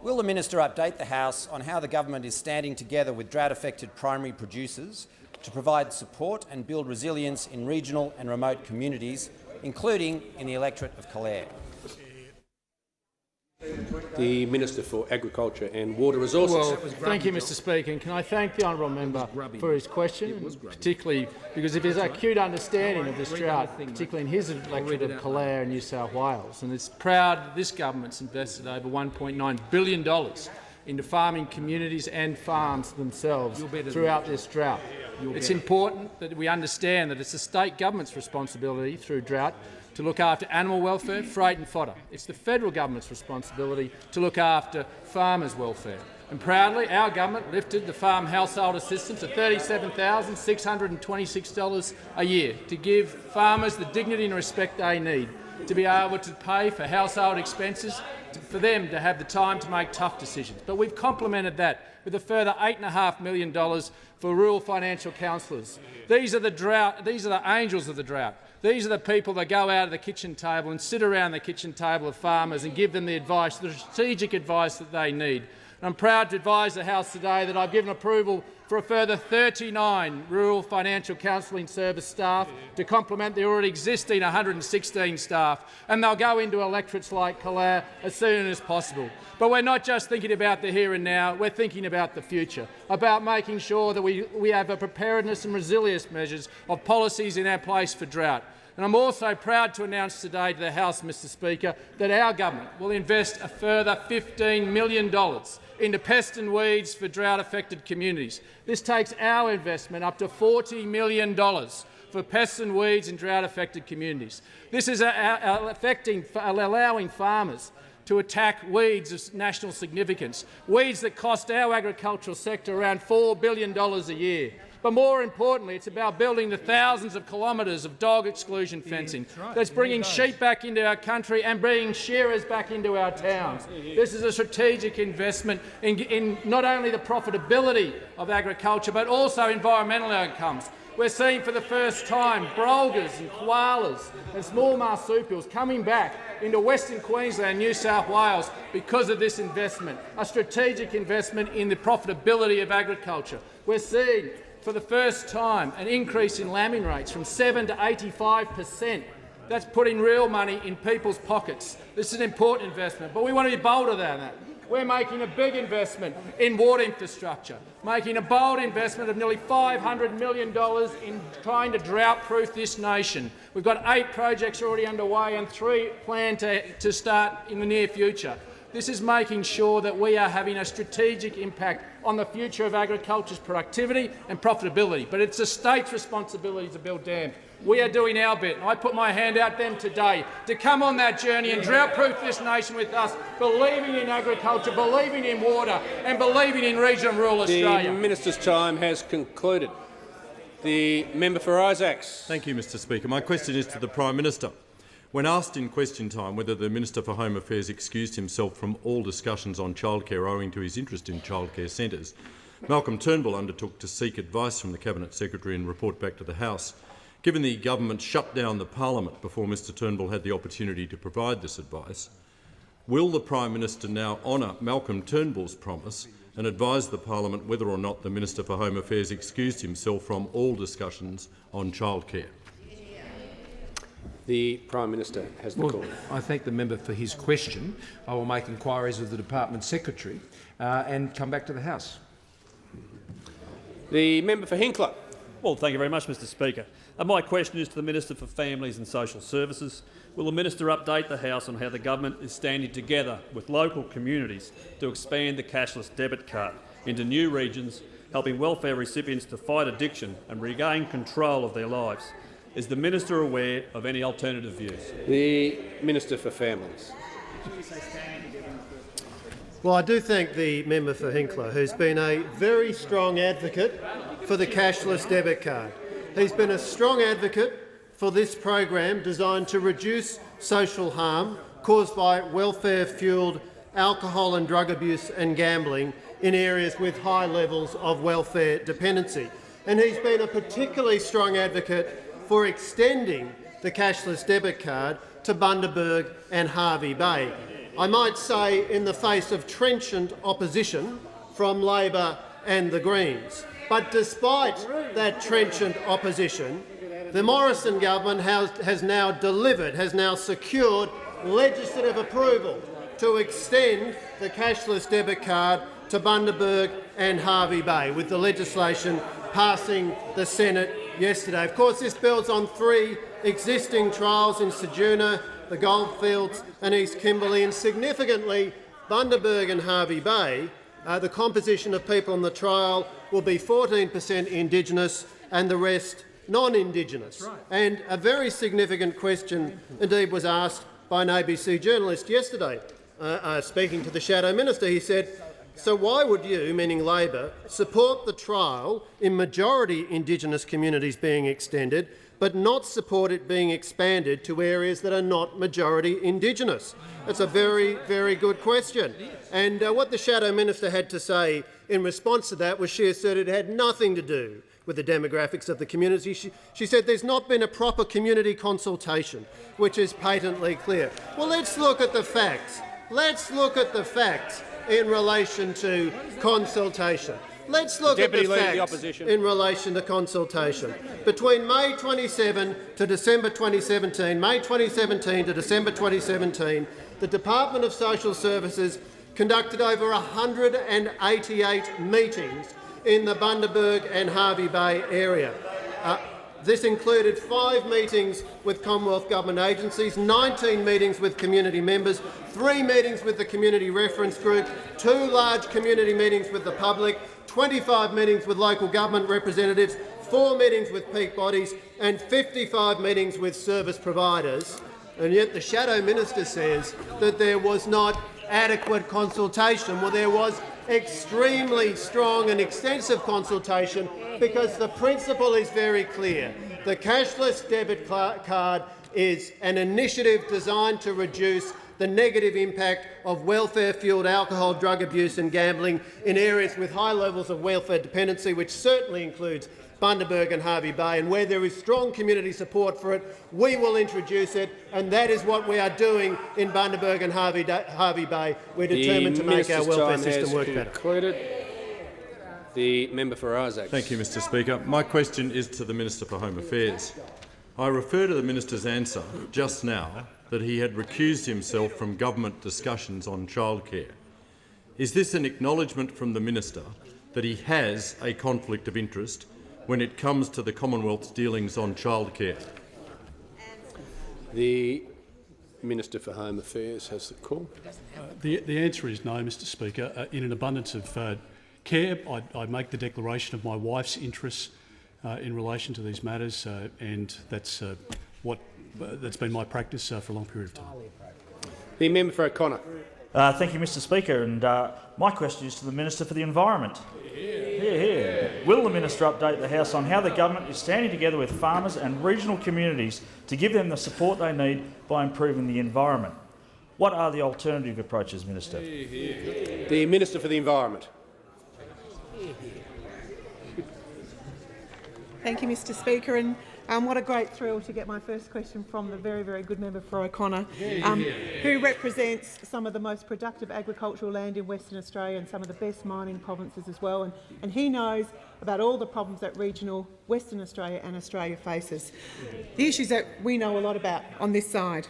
Will the minister update the House on how the government is standing together with drought-affected primary producers to provide support and build resilience in regional and remote communities, including in the electorate of Calare? The Minister for Agriculture and Water Resources. Well, thank you, Mr Speaker. And can I thank the honourable member for his question, particularly because of his acute understanding of this drought, particularly in his electorate of Calare in New South Wales. And it's proud that this government's invested over $1.9 billion into farming communities and farms themselves throughout this drought. It's important that we understand that it's the state government's responsibility through drought to look after animal welfare, freight and fodder. It's the federal government's responsibility to look after farmers' welfare. And proudly, our government lifted the farm household assistance to $37,626 a year to give farmers the dignity and respect they need to be able to pay for household expenses, for them to have the time to make tough decisions. But we've complemented that with a further $8.5 million for rural financial counsellors. These are the angels of the drought. These are the people that go out of the kitchen table and sit around the kitchen table of farmers and give them the advice, the strategic advice that they need. And I'm proud to advise the House today that I've given approval for a further 39 rural financial counselling service staff to complement the already existing 116 staff, and they'll go into electorates like Calare as soon as possible. But we're not just thinking about the here and now, we're thinking about the future, about making sure that we have a preparedness and resilience measures of policies in our place for drought. And I'm also proud to announce today to the House, Mr Speaker, that our government will invest a further $15 million into pest and weeds for drought-affected communities. This takes our investment up to $40 million for pests and weeds in drought-affected communities. This is allowing farmers to attack weeds of national significance, weeds that cost our agricultural sector around $4 billion a year. But more importantly, it's about building the thousands of kilometres of dog exclusion fencing that's bringing sheep back into our country and bringing shearers back into our towns. This is a strategic investment in not only the profitability of agriculture but also environmental outcomes. We're seeing for the first time brolgas and koalas and small marsupials coming back into Western Queensland and New South Wales because of this investment, a strategic investment in the profitability of agriculture. We're seeing for the first time an increase in lambing rates from 7 to 85%. That's putting real money in people's pockets. This is an important investment, but we want to be bolder than that. We're making a big investment in water infrastructure, making a bold investment of nearly $500 million in trying to drought-proof this nation. We've got 8 projects already underway and 3 planned to start in the near future. This is making sure that we are having a strategic impact on the future of agriculture's productivity and profitability. But it's the state's responsibility to build dams. We are doing our bit. I put my hand out them today to come on that journey and drought-proof this nation with us, believing in agriculture, believing in water and believing in regional and rural Australia. The minister's time has concluded. The member for Isaacs. Thank you, Mr Speaker. My question is to the Prime Minister. When asked in question time whether the Minister for Home Affairs excused himself from all discussions on childcare owing to his interest in childcare centres, Malcolm Turnbull undertook to seek advice from the Cabinet Secretary and report back to the House. Given the government shut down the parliament before Mr Turnbull had the opportunity to provide this advice, will the Prime Minister now honour Malcolm Turnbull's promise and advise the parliament whether or not the Minister for Home Affairs excused himself from all discussions on childcare? The Prime Minister has the call. I thank the member for his question. I will make inquiries with the Department Secretary and come back to the House. The member for Hinkler. Well, thank you very much, Mr Speaker. My question is to the Minister for Families and Social Services. Will the Minister update the House on how the government is standing together with local communities to expand the cashless debit card into new regions, helping welfare recipients to fight addiction and regain control of their lives? Is the Minister aware of any alternative views? The Minister for Families. Well, I do thank the member for Hinkler, who's been a very strong advocate for the cashless debit card. He's been a strong advocate for this program designed to reduce social harm caused by welfare-fuelled alcohol and drug abuse and gambling in areas with high levels of welfare dependency. And he's been a particularly strong advocate for extending the cashless debit card to Bundaberg and Hervey Bay. I might say in the face of trenchant opposition from Labor and the Greens. But despite that trenchant opposition, the Morrison government has now delivered, has now secured legislative approval to extend the cashless debit card to Bundaberg and Hervey Bay, with the legislation passing the Senate yesterday. Of course, this builds on 3 existing trials in Ceduna, the Goldfields and East Kimberley, and significantly, Bundaberg and Hervey Bay, the composition of people on the trial will be 14% Indigenous and the rest non-Indigenous. Right. And a very significant question indeed was asked by an ABC journalist yesterday. Speaking to the Shadow Minister, he said, "So why would you, meaning Labor, support the trial in majority Indigenous communities being extended, but not support it being expanded to areas that are not majority Indigenous?" That's a very, very good question. And what the Shadow Minister had to say in response to that was she asserted it had nothing to do with the demographics of the community. She said there's not been a proper community consultation, which is patently clear. Well, let's look at the facts. Let's look at the facts in relation to consultation. Let's look at the facts in relation to consultation. Between May 27 to December 2017, May 2017 to December 2017, the Department of Social Services conducted over 188 meetings in the Bundaberg and Hervey Bay area. This included 5 meetings with Commonwealth Government agencies, 19 meetings with community members, 3 meetings with the Community Reference Group, 2 large community meetings with the public, 25 meetings with local government representatives, 4 meetings with peak bodies and 55 meetings with service providers. And yet the Shadow Minister says that there was not adequate consultation. Well, there was extremely strong and extensive consultation because the principle is very clear. The cashless debit card is an initiative designed to reduce the negative impact of welfare-fuelled alcohol, drug abuse and gambling in areas with high levels of welfare dependency, which certainly includes Bundaberg and Hervey Bay, and where there is strong community support for it, we will introduce it, and that is what we are doing in Bundaberg and Hervey Bay. We're determined to make our welfare system work better. The member for Isaacs. Thank you, Mr Speaker. My question is to the Minister for Home Affairs. I refer to the Minister's answer just now that he had recused himself from government discussions on childcare. Is this an acknowledgement from the Minister that he has a conflict of interest when it comes to the Commonwealth's dealings on childcare? The Minister for Home Affairs has the call. The answer is no, Mr Speaker. In an abundance of care, I make the declaration of my wife's interests in relation to these matters, and that's been my practice for a long period of time. The member for O'Connor. Thank you, Mr Speaker, and my question is to the Minister for the Environment. Here. Will the Minister update the House on how the government is standing together with farmers and regional communities to give them the support they need by improving the environment? What are the alternative approaches, Minister? The Minister for the Environment. Thank you, Mr Speaker, and what a great thrill to get my first question from the very, very good member for O'Connor, who represents some of the most productive agricultural land in Western Australia and some of the best mining provinces as well, and he knows about all the problems that regional Western Australia and Australia faces, the issues that we know a lot about on this side.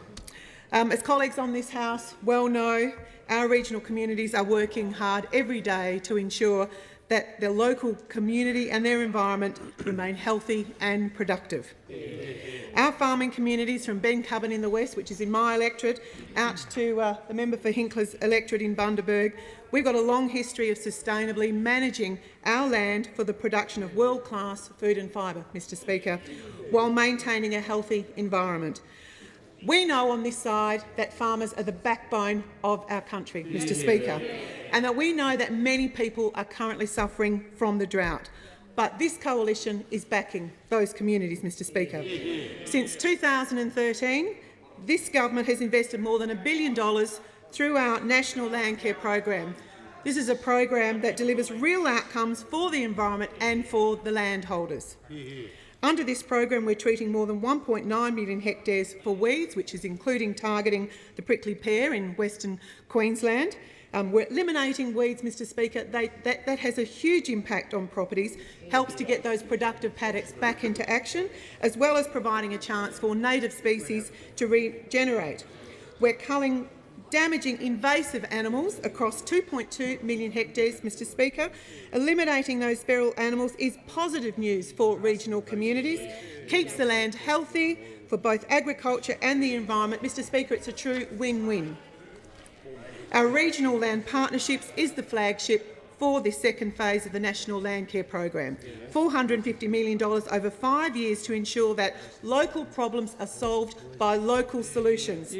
As colleagues on this House well know, our regional communities are working hard every day to ensure that their local community and their environment remain healthy and productive. Our farming communities from Ben Cubbon in the west, which is in my electorate, out to the member for Hinckley's electorate in Bundaberg, we've got a long history of sustainably managing our land for the production of world-class food and fibre, Mr Speaker, while maintaining a healthy environment. We know on this side that farmers are the backbone of our country, Mr Speaker, and that we know that many people are currently suffering from the drought. But this coalition is backing those communities, Mr Speaker. Since 2013, this government has invested more than $1 billion through our National Landcare program. This is a program that delivers real outcomes for the environment and for the landholders. Under this program, we're treating more than 1.9 million hectares for weeds, which is including targeting the prickly pear in Western Queensland. We're eliminating weeds, Mr Speaker. That has a huge impact on properties, helps to get those productive paddocks back into action, as well as providing a chance for native species to regenerate. We're culling damaging invasive animals across 2.2 million hectares, Mr Speaker. Eliminating those feral animals is positive news for regional communities, keeps the land healthy for both agriculture and the environment. Mr Speaker, it's a true win-win. Our regional land partnerships is the flagship for this second phase of the National Landcare program. $450 million over 5 years to ensure that local problems are solved by local solutions.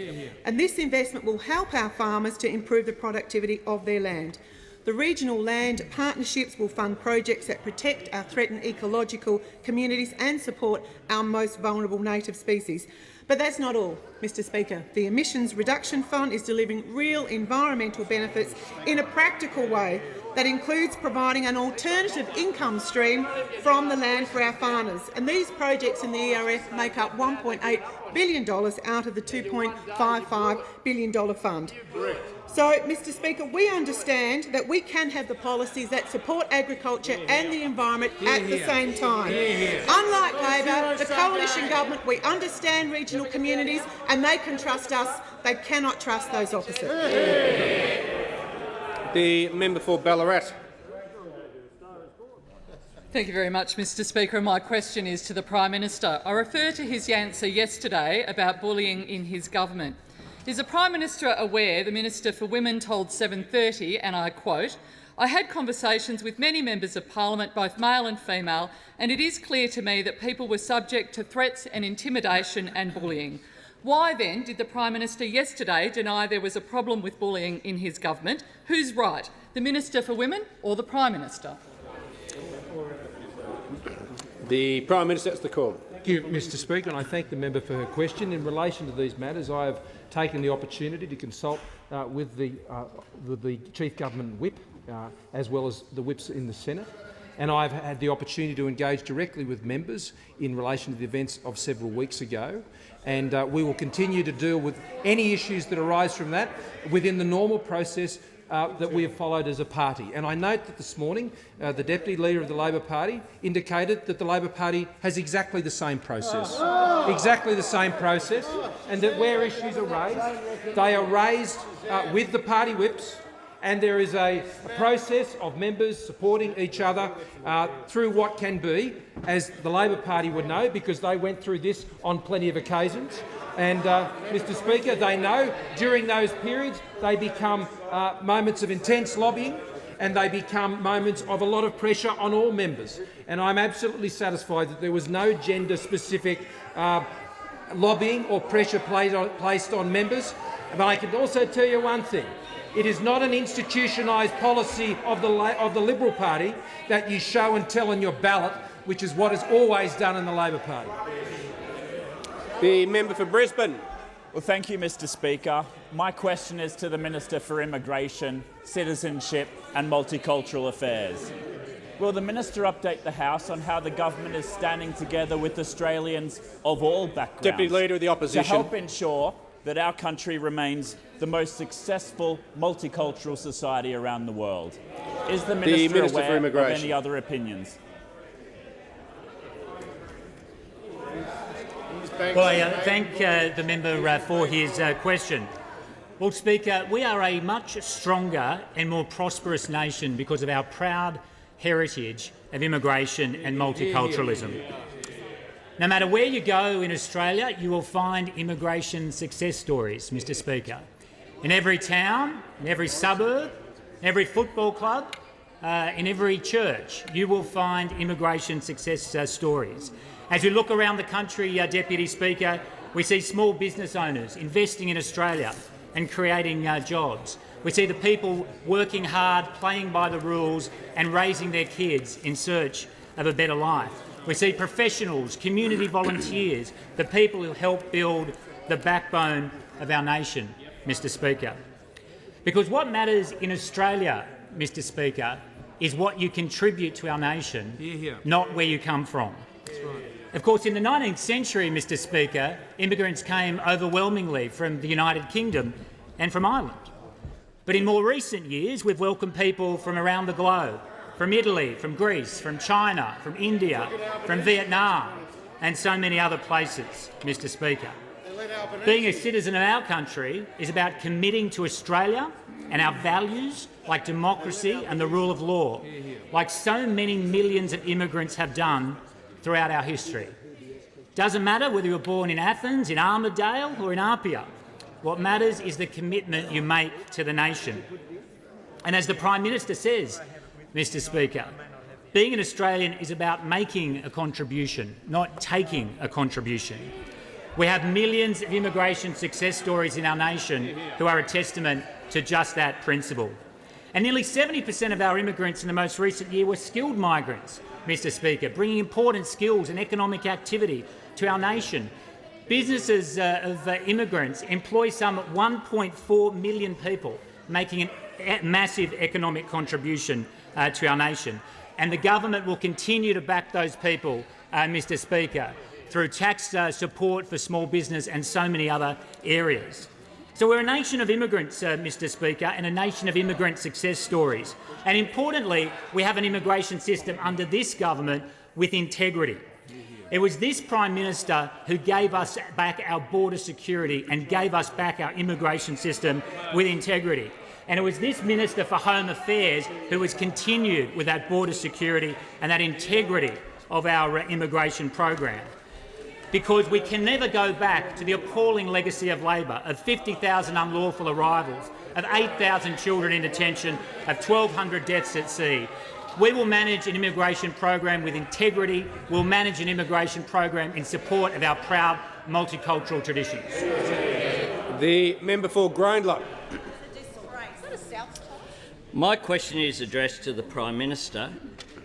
And this investment will help our farmers to improve the productivity of their land. The regional land partnerships will fund projects that protect our threatened ecological communities and support our most vulnerable native species. But that's not all, Mr Speaker. The Emissions Reduction Fund is delivering real environmental benefits in a practical way that includes providing an alternative income stream from the land for our farmers. And these projects in the ERF make up $1.8 billion out of the $2.55 billion fund. So, Mr Speaker, we understand that we can have the policies that support agriculture and the environment at the same time. Unlike Labor, the coalition government, we understand regional communities and they can trust us. They cannot trust those opposite. The member for Ballarat. Thank you very much, Mr Speaker. My question is to the Prime Minister. I refer to his answer yesterday about bullying in his government. Is the Prime Minister aware the Minister for Women told 7:30, and I quote, "I had conversations with many members of Parliament, both male and female, and it is clear to me that people were subject to threats and intimidation and bullying." Why then did the Prime Minister yesterday deny there was a problem with bullying in his government? Who's right, the Minister for Women or the Prime Minister? The Prime Minister has the call. Thank you, Mr Speaker, and I thank the member for her question. In relation to these matters, I have taken the opportunity to consult with the Chief Government Whip, as well as the whips in the Senate, and I've had the opportunity to engage directly with members in relation to the events of several weeks ago, and we will continue to deal with any issues that arise from that within the normal process that we have followed as a party. And I note that this morning the Deputy Leader of the Labor Party indicated that the Labor Party has exactly the same process, and that where issues are raised, they are raised with the party whips, and there is a process of members supporting each other through what can be, as the Labor Party would know, because they went through this on plenty of occasions. And, Mr Speaker, they know during those periods they become moments of intense lobbying, and they become moments of a lot of pressure on all members. And I'm absolutely satisfied that there was no gender-specific lobbying or pressure placed on members. But I can also tell you one thing. It is not an institutionalised policy of the Liberal Party that you show and tell on your ballot, which is what is always done in the Labor Party. The member for Brisbane. Well, thank you, Mr Speaker. My question is to the Minister for Immigration, Citizenship and Multicultural Affairs. Will the Minister update the House on how the government is standing together with Australians of all backgrounds Deputy Leader of the Opposition, to help ensure that our country remains the most successful multicultural society around the world? Is the Minister aware of any other opinions? Well, I thank the member for his question. Well, Speaker, we are a much stronger and more prosperous nation because of our proud heritage of immigration and multiculturalism. No matter where you go in Australia, you will find immigration success stories, Mr. Speaker. In every town, in every suburb, in every football club, in every church, you will find immigration success stories. As we look around the country, Deputy Speaker, we see small business owners investing in Australia and creating jobs. We see the people working hard, playing by the rules and raising their kids in search of a better life. We see professionals, community volunteers, the people who help build the backbone of our nation, Mr. Speaker. Because what matters in Australia, Mr. Speaker, is what you contribute to our nation, not where you come from. That's right. Of course, in the 19th century, Mr. Speaker, immigrants came overwhelmingly from the United Kingdom and from Ireland. But in more recent years, we've welcomed people from around the globe, from Italy, from Greece, from China, from India, from Vietnam, and so many other places, Mr. Speaker. Being a citizen of our country is about committing to Australia and our values like democracy and the rule of law, like so many millions of immigrants have done throughout our history. Doesn't matter whether you're born in Athens, in Armidale or in Apia. What matters is the commitment you make to the nation. And as the Prime Minister says, Mr. Speaker, being an Australian is about making a contribution, not taking a contribution. We have millions of immigration success stories in our nation who are a testament to just that principle. And nearly 70% of our immigrants in the most recent year were skilled migrants, Mr. Speaker, bringing important skills and economic activity to our nation. Businesses of immigrants employ some 1.4 million people, making a massive economic contribution to our nation. And the government will continue to back those people, Mr. Speaker, through tax support for small business and so many other areas. So we're a nation of immigrants, Mr. Speaker, and a nation of immigrant success stories. And importantly, we have an immigration system under this government with integrity. It was this Prime Minister who gave us back our border security and gave us back our immigration system with integrity. And it was this Minister for Home Affairs who has continued with that border security and that integrity of our immigration program. Because we can never go back to the appalling legacy of Labor, of 50,000 unlawful arrivals, of 8,000 children in detention, of 1,200 deaths at sea. We will manage an immigration program with integrity. We'll manage an immigration program in support of our proud multicultural traditions. The member for Grayndler. My question is addressed to the Prime Minister.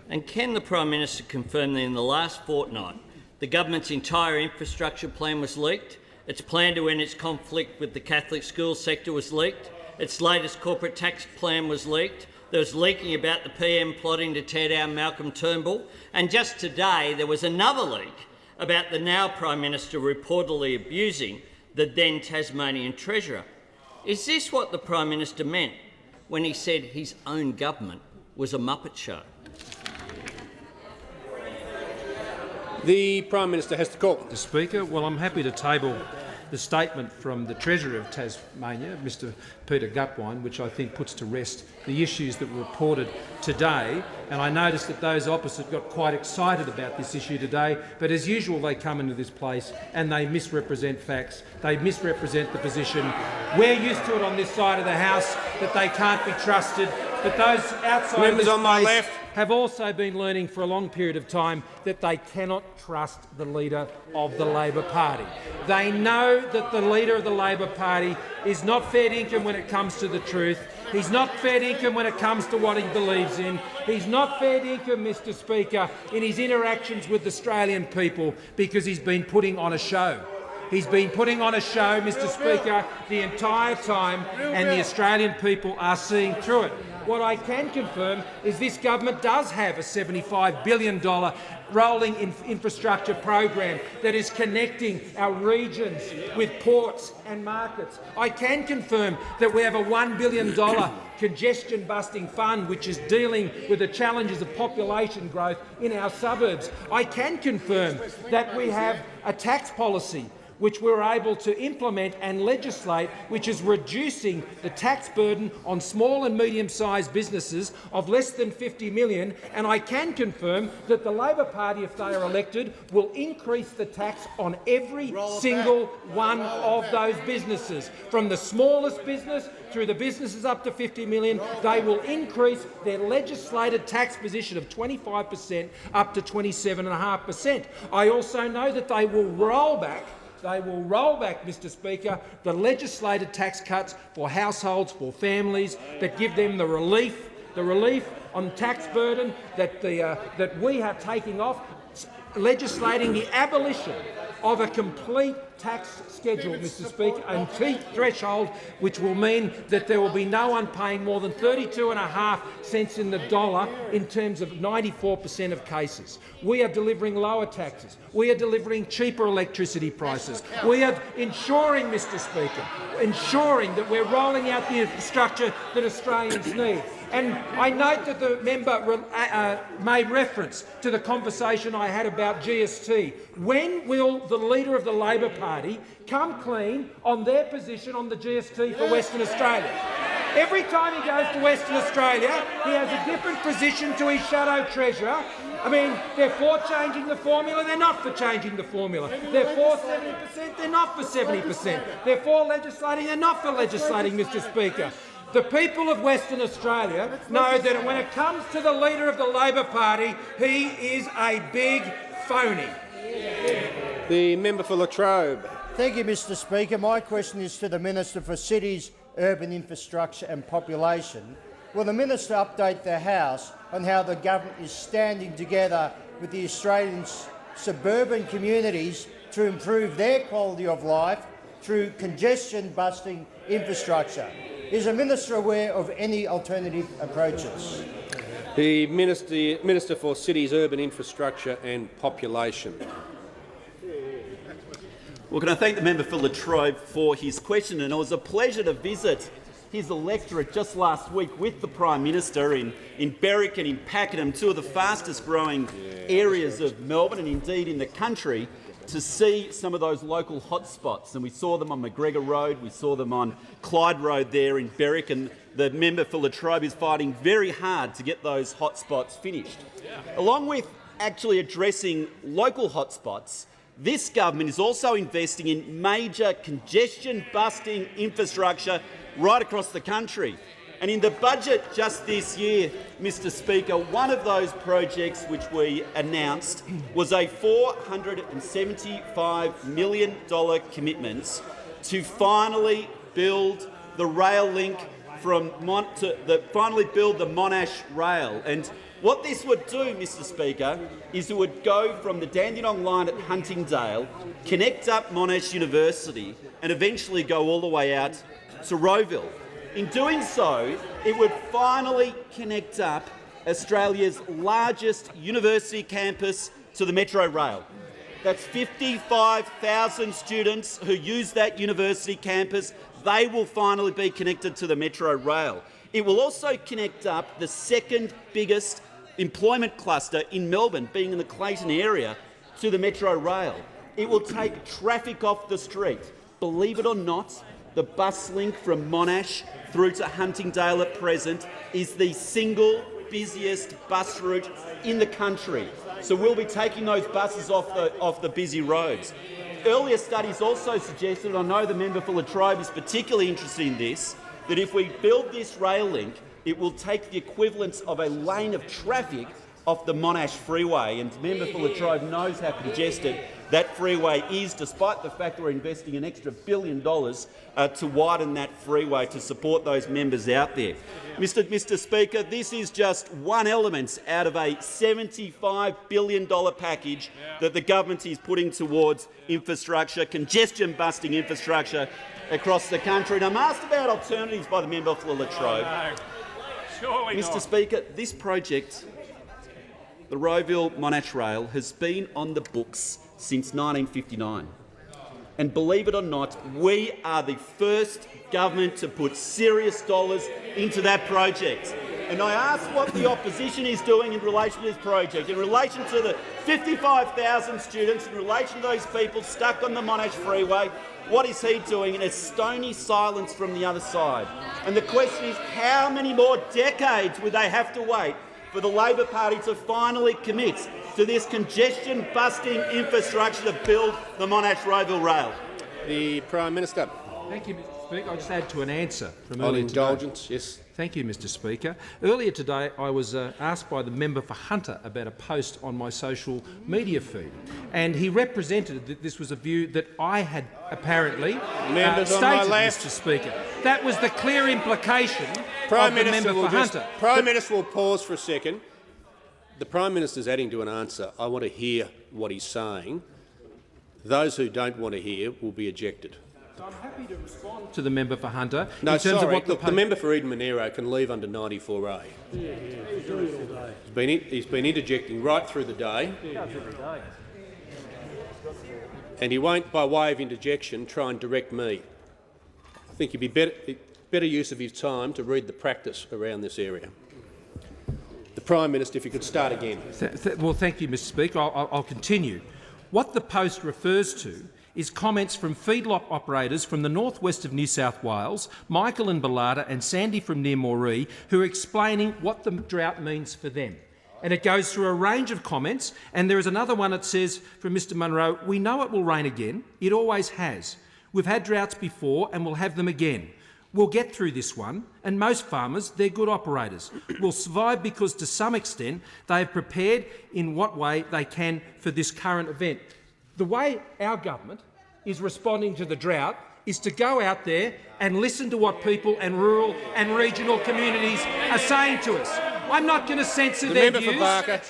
And can the Prime Minister confirm that in the last fortnight the government's entire infrastructure plan was leaked, its plan to end its conflict with the Catholic school sector was leaked, its latest corporate tax plan was leaked, there was leaking about the PM plotting to tear down Malcolm Turnbull, and just today there was another leak about the now Prime Minister reportedly abusing the then Tasmanian Treasurer. Is this what the Prime Minister meant when he said his own government was a Muppet show? The Prime Minister has to call. Mr. Speaker, well, I'm happy to table the statement from the Treasurer of Tasmania, Mr Peter Gutwein, which I think puts to rest the issues that were reported today. And I noticed that those opposite got quite excited about this issue today, but as usual they come into this place and they misrepresent facts, they misrepresent the position. We're used to it on this side of the House that they can't be trusted, but those outside Members of this on my place left have also been learning for a long period of time that they cannot trust the leader of the Labor Party. They know that the leader of the Labor Party is not fair dinkum when it comes to the truth. He's not fair dinkum when it comes to what he believes in. He's not fair dinkum, Mr Speaker, in his interactions with Australian people because he's been putting on a show. He's been putting on a show, Mr Speaker, the entire time, and the Australian people are seeing through it. What I can confirm is this government does have a $75 billion rolling infrastructure program that is connecting our regions with ports and markets. I can confirm that we have a $1 billion congestion-busting fund which is dealing with the challenges of population growth in our suburbs. I can confirm that we have a tax policy which we're able to implement and legislate, which is reducing the tax burden on small and medium-sized businesses of less than 50 million, and I can confirm that the Labor Party, if they are elected, will increase the tax on every single one of those businesses. From the smallest business through the businesses up to 50 million, they will increase their legislated tax position of 25% up to 27.5%. I also know that they will roll back, Mr Speaker, the legislated tax cuts for households, for families, that give them the relief on tax burden that we are taking off, legislating the abolition of a complete tax schedule, Mr Speaker, and threshold, which will mean that there will be no one paying more than 32.5 cents in the dollar in terms of 94% of cases. We are delivering lower taxes. We are delivering cheaper electricity prices. We are ensuring, Mr Speaker, that we're rolling out the infrastructure that Australians need. And I note that the member made reference to the conversation I had about GST. When will the Leader of the Labor Party come clean on their position on the GST for Western Australia? Every time he goes to Western Australia, he has a different position to his shadow treasurer. I mean, they're for changing the formula, they're not for changing the formula. They're for 70%, they're not for 70%. They're for legislating, they're not for legislating, Mr Speaker. The people of Western Australia know that when it comes to the Leader of the Labor Party, he is a big phony. The member for Latrobe. Thank you, Mr Speaker. My question is to the Minister for Cities, Urban Infrastructure and Population. Will the Minister update the House on how the government is standing together with the Australian suburban communities to improve their quality of life through congestion-busting infrastructure? Is the Minister aware of any alternative approaches? The Minister for Cities, Urban Infrastructure and Population. Well, can I thank the member for Latrobe for his question, and it was a pleasure to visit his electorate just last week with the Prime Minister in Berwick and in Pakenham, two of the fastest growing areas of Melbourne and indeed in the country, to see some of those local hotspots. And we saw them on McGregor Road, we saw them on Clyde Road there in Berwick, and the member for Latrobe is fighting very hard to get those hotspots finished. Along with actually addressing local hotspots, this government is also investing in major congestion-busting infrastructure right across the country. And in the budget just this year, Mr Speaker, one of those projects which we announced was a $475 million commitment to finally build the rail link from finally build the Monash rail. And what this would do, Mr Speaker, is it would go from the Dandenong line at Huntingdale, connect up Monash University and eventually go all the way out to Rowville. In doing so, it would finally connect up Australia's largest university campus to the Metro Rail. That's 55,000 students who use that university campus. They will finally be connected to the Metro Rail. It will also connect up the second biggest employment cluster in Melbourne, being in the Clayton area, to the Metro Rail. It will take traffic off the street. Believe it or not, the bus link from Monash through to Huntingdale at present is the single busiest bus route in the country. So we'll be taking those buses off the busy roads. Earlier studies also suggested, and I know the member for Latrobe is particularly interested in this, that if we build this rail link, it will take the equivalent of a lane of traffic off the Monash freeway. And the member for Latrobe knows how congested that freeway is, despite the fact that we're investing an extra $1 billion to widen that freeway to support those members out there. Mr Speaker, this is just one element out of a $75 billion package that the government is putting towards infrastructure, congestion-busting infrastructure across the country. And I'm asked about alternatives by the member for Latrobe. Mr Speaker, this project, the Rowville-Monash Rail, has been on the books since 1959. And believe it or not, we are the first government to put serious dollars into that project. And I ask what the opposition is doing in relation to this project, in relation to the 55,000 students, in relation to those people stuck on the Monash Freeway. What is he doing? And it's stony silence from the other side. And the question is, how many more decades would they have to wait for the Labor Party to finally commit to this congestion-busting infrastructure to build the Monash-Rowville rail? The Prime Minister. Thank you, Mr Speaker. I'll just add to an answer from On earlier indulgence, today. yes. Thank you, Mr Speaker. Earlier today I was asked by the member for Hunter about a post on my social media feed, and he represented that this was a view that I had apparently Members on stated, my left. Mr Speaker. That was the clear implication Prime of the Minister member will for just, Hunter. Prime Minister will pause for a second. The Prime Minister's adding to an answer. I want to hear what he's saying. Those who don't want to hear will be ejected. I'm happy to respond to the member for Hunter No, in terms sorry. of what Look, the member for Eden Monero can leave under 94A. He's been interjecting right through the day, and he won't, by way of interjection, try and direct me. I think it'd be better use of his time to read the practice around this area. The Prime Minister, if you could start again. Well, thank you, Mr Speaker. I'll continue. What the post refers to is comments from feedlot operators from the northwest of New South Wales, Michael and Ballada and Sandy from near Moree, who are explaining what the drought means for them. And it goes through a range of comments, and there is another one that says from Mr Munro, "We know it will rain again. It always has. We've had droughts before and we'll have them again. We'll get through this one, and most farmers, they're good operators, will survive because to some extent they have prepared in what way they can for this current event." The way our government is responding to the drought is to go out there and listen to what people and rural and regional communities are saying to us. I'm not going to censor their views.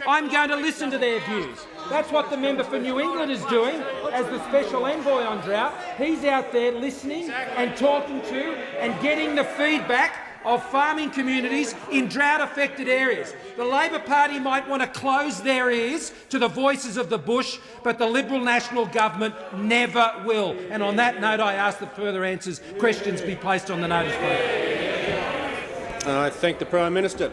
I'm going to listen to their views. That's what the member for New England is doing as the special envoy on drought. He's out there listening and talking to and getting the feedback of farming communities in drought-affected areas. The Labor Party might want to close their ears to the voices of the bush, but the Liberal National Government never will. And on that note, I ask that further questions be placed on the notice board. I thank the Prime Minister.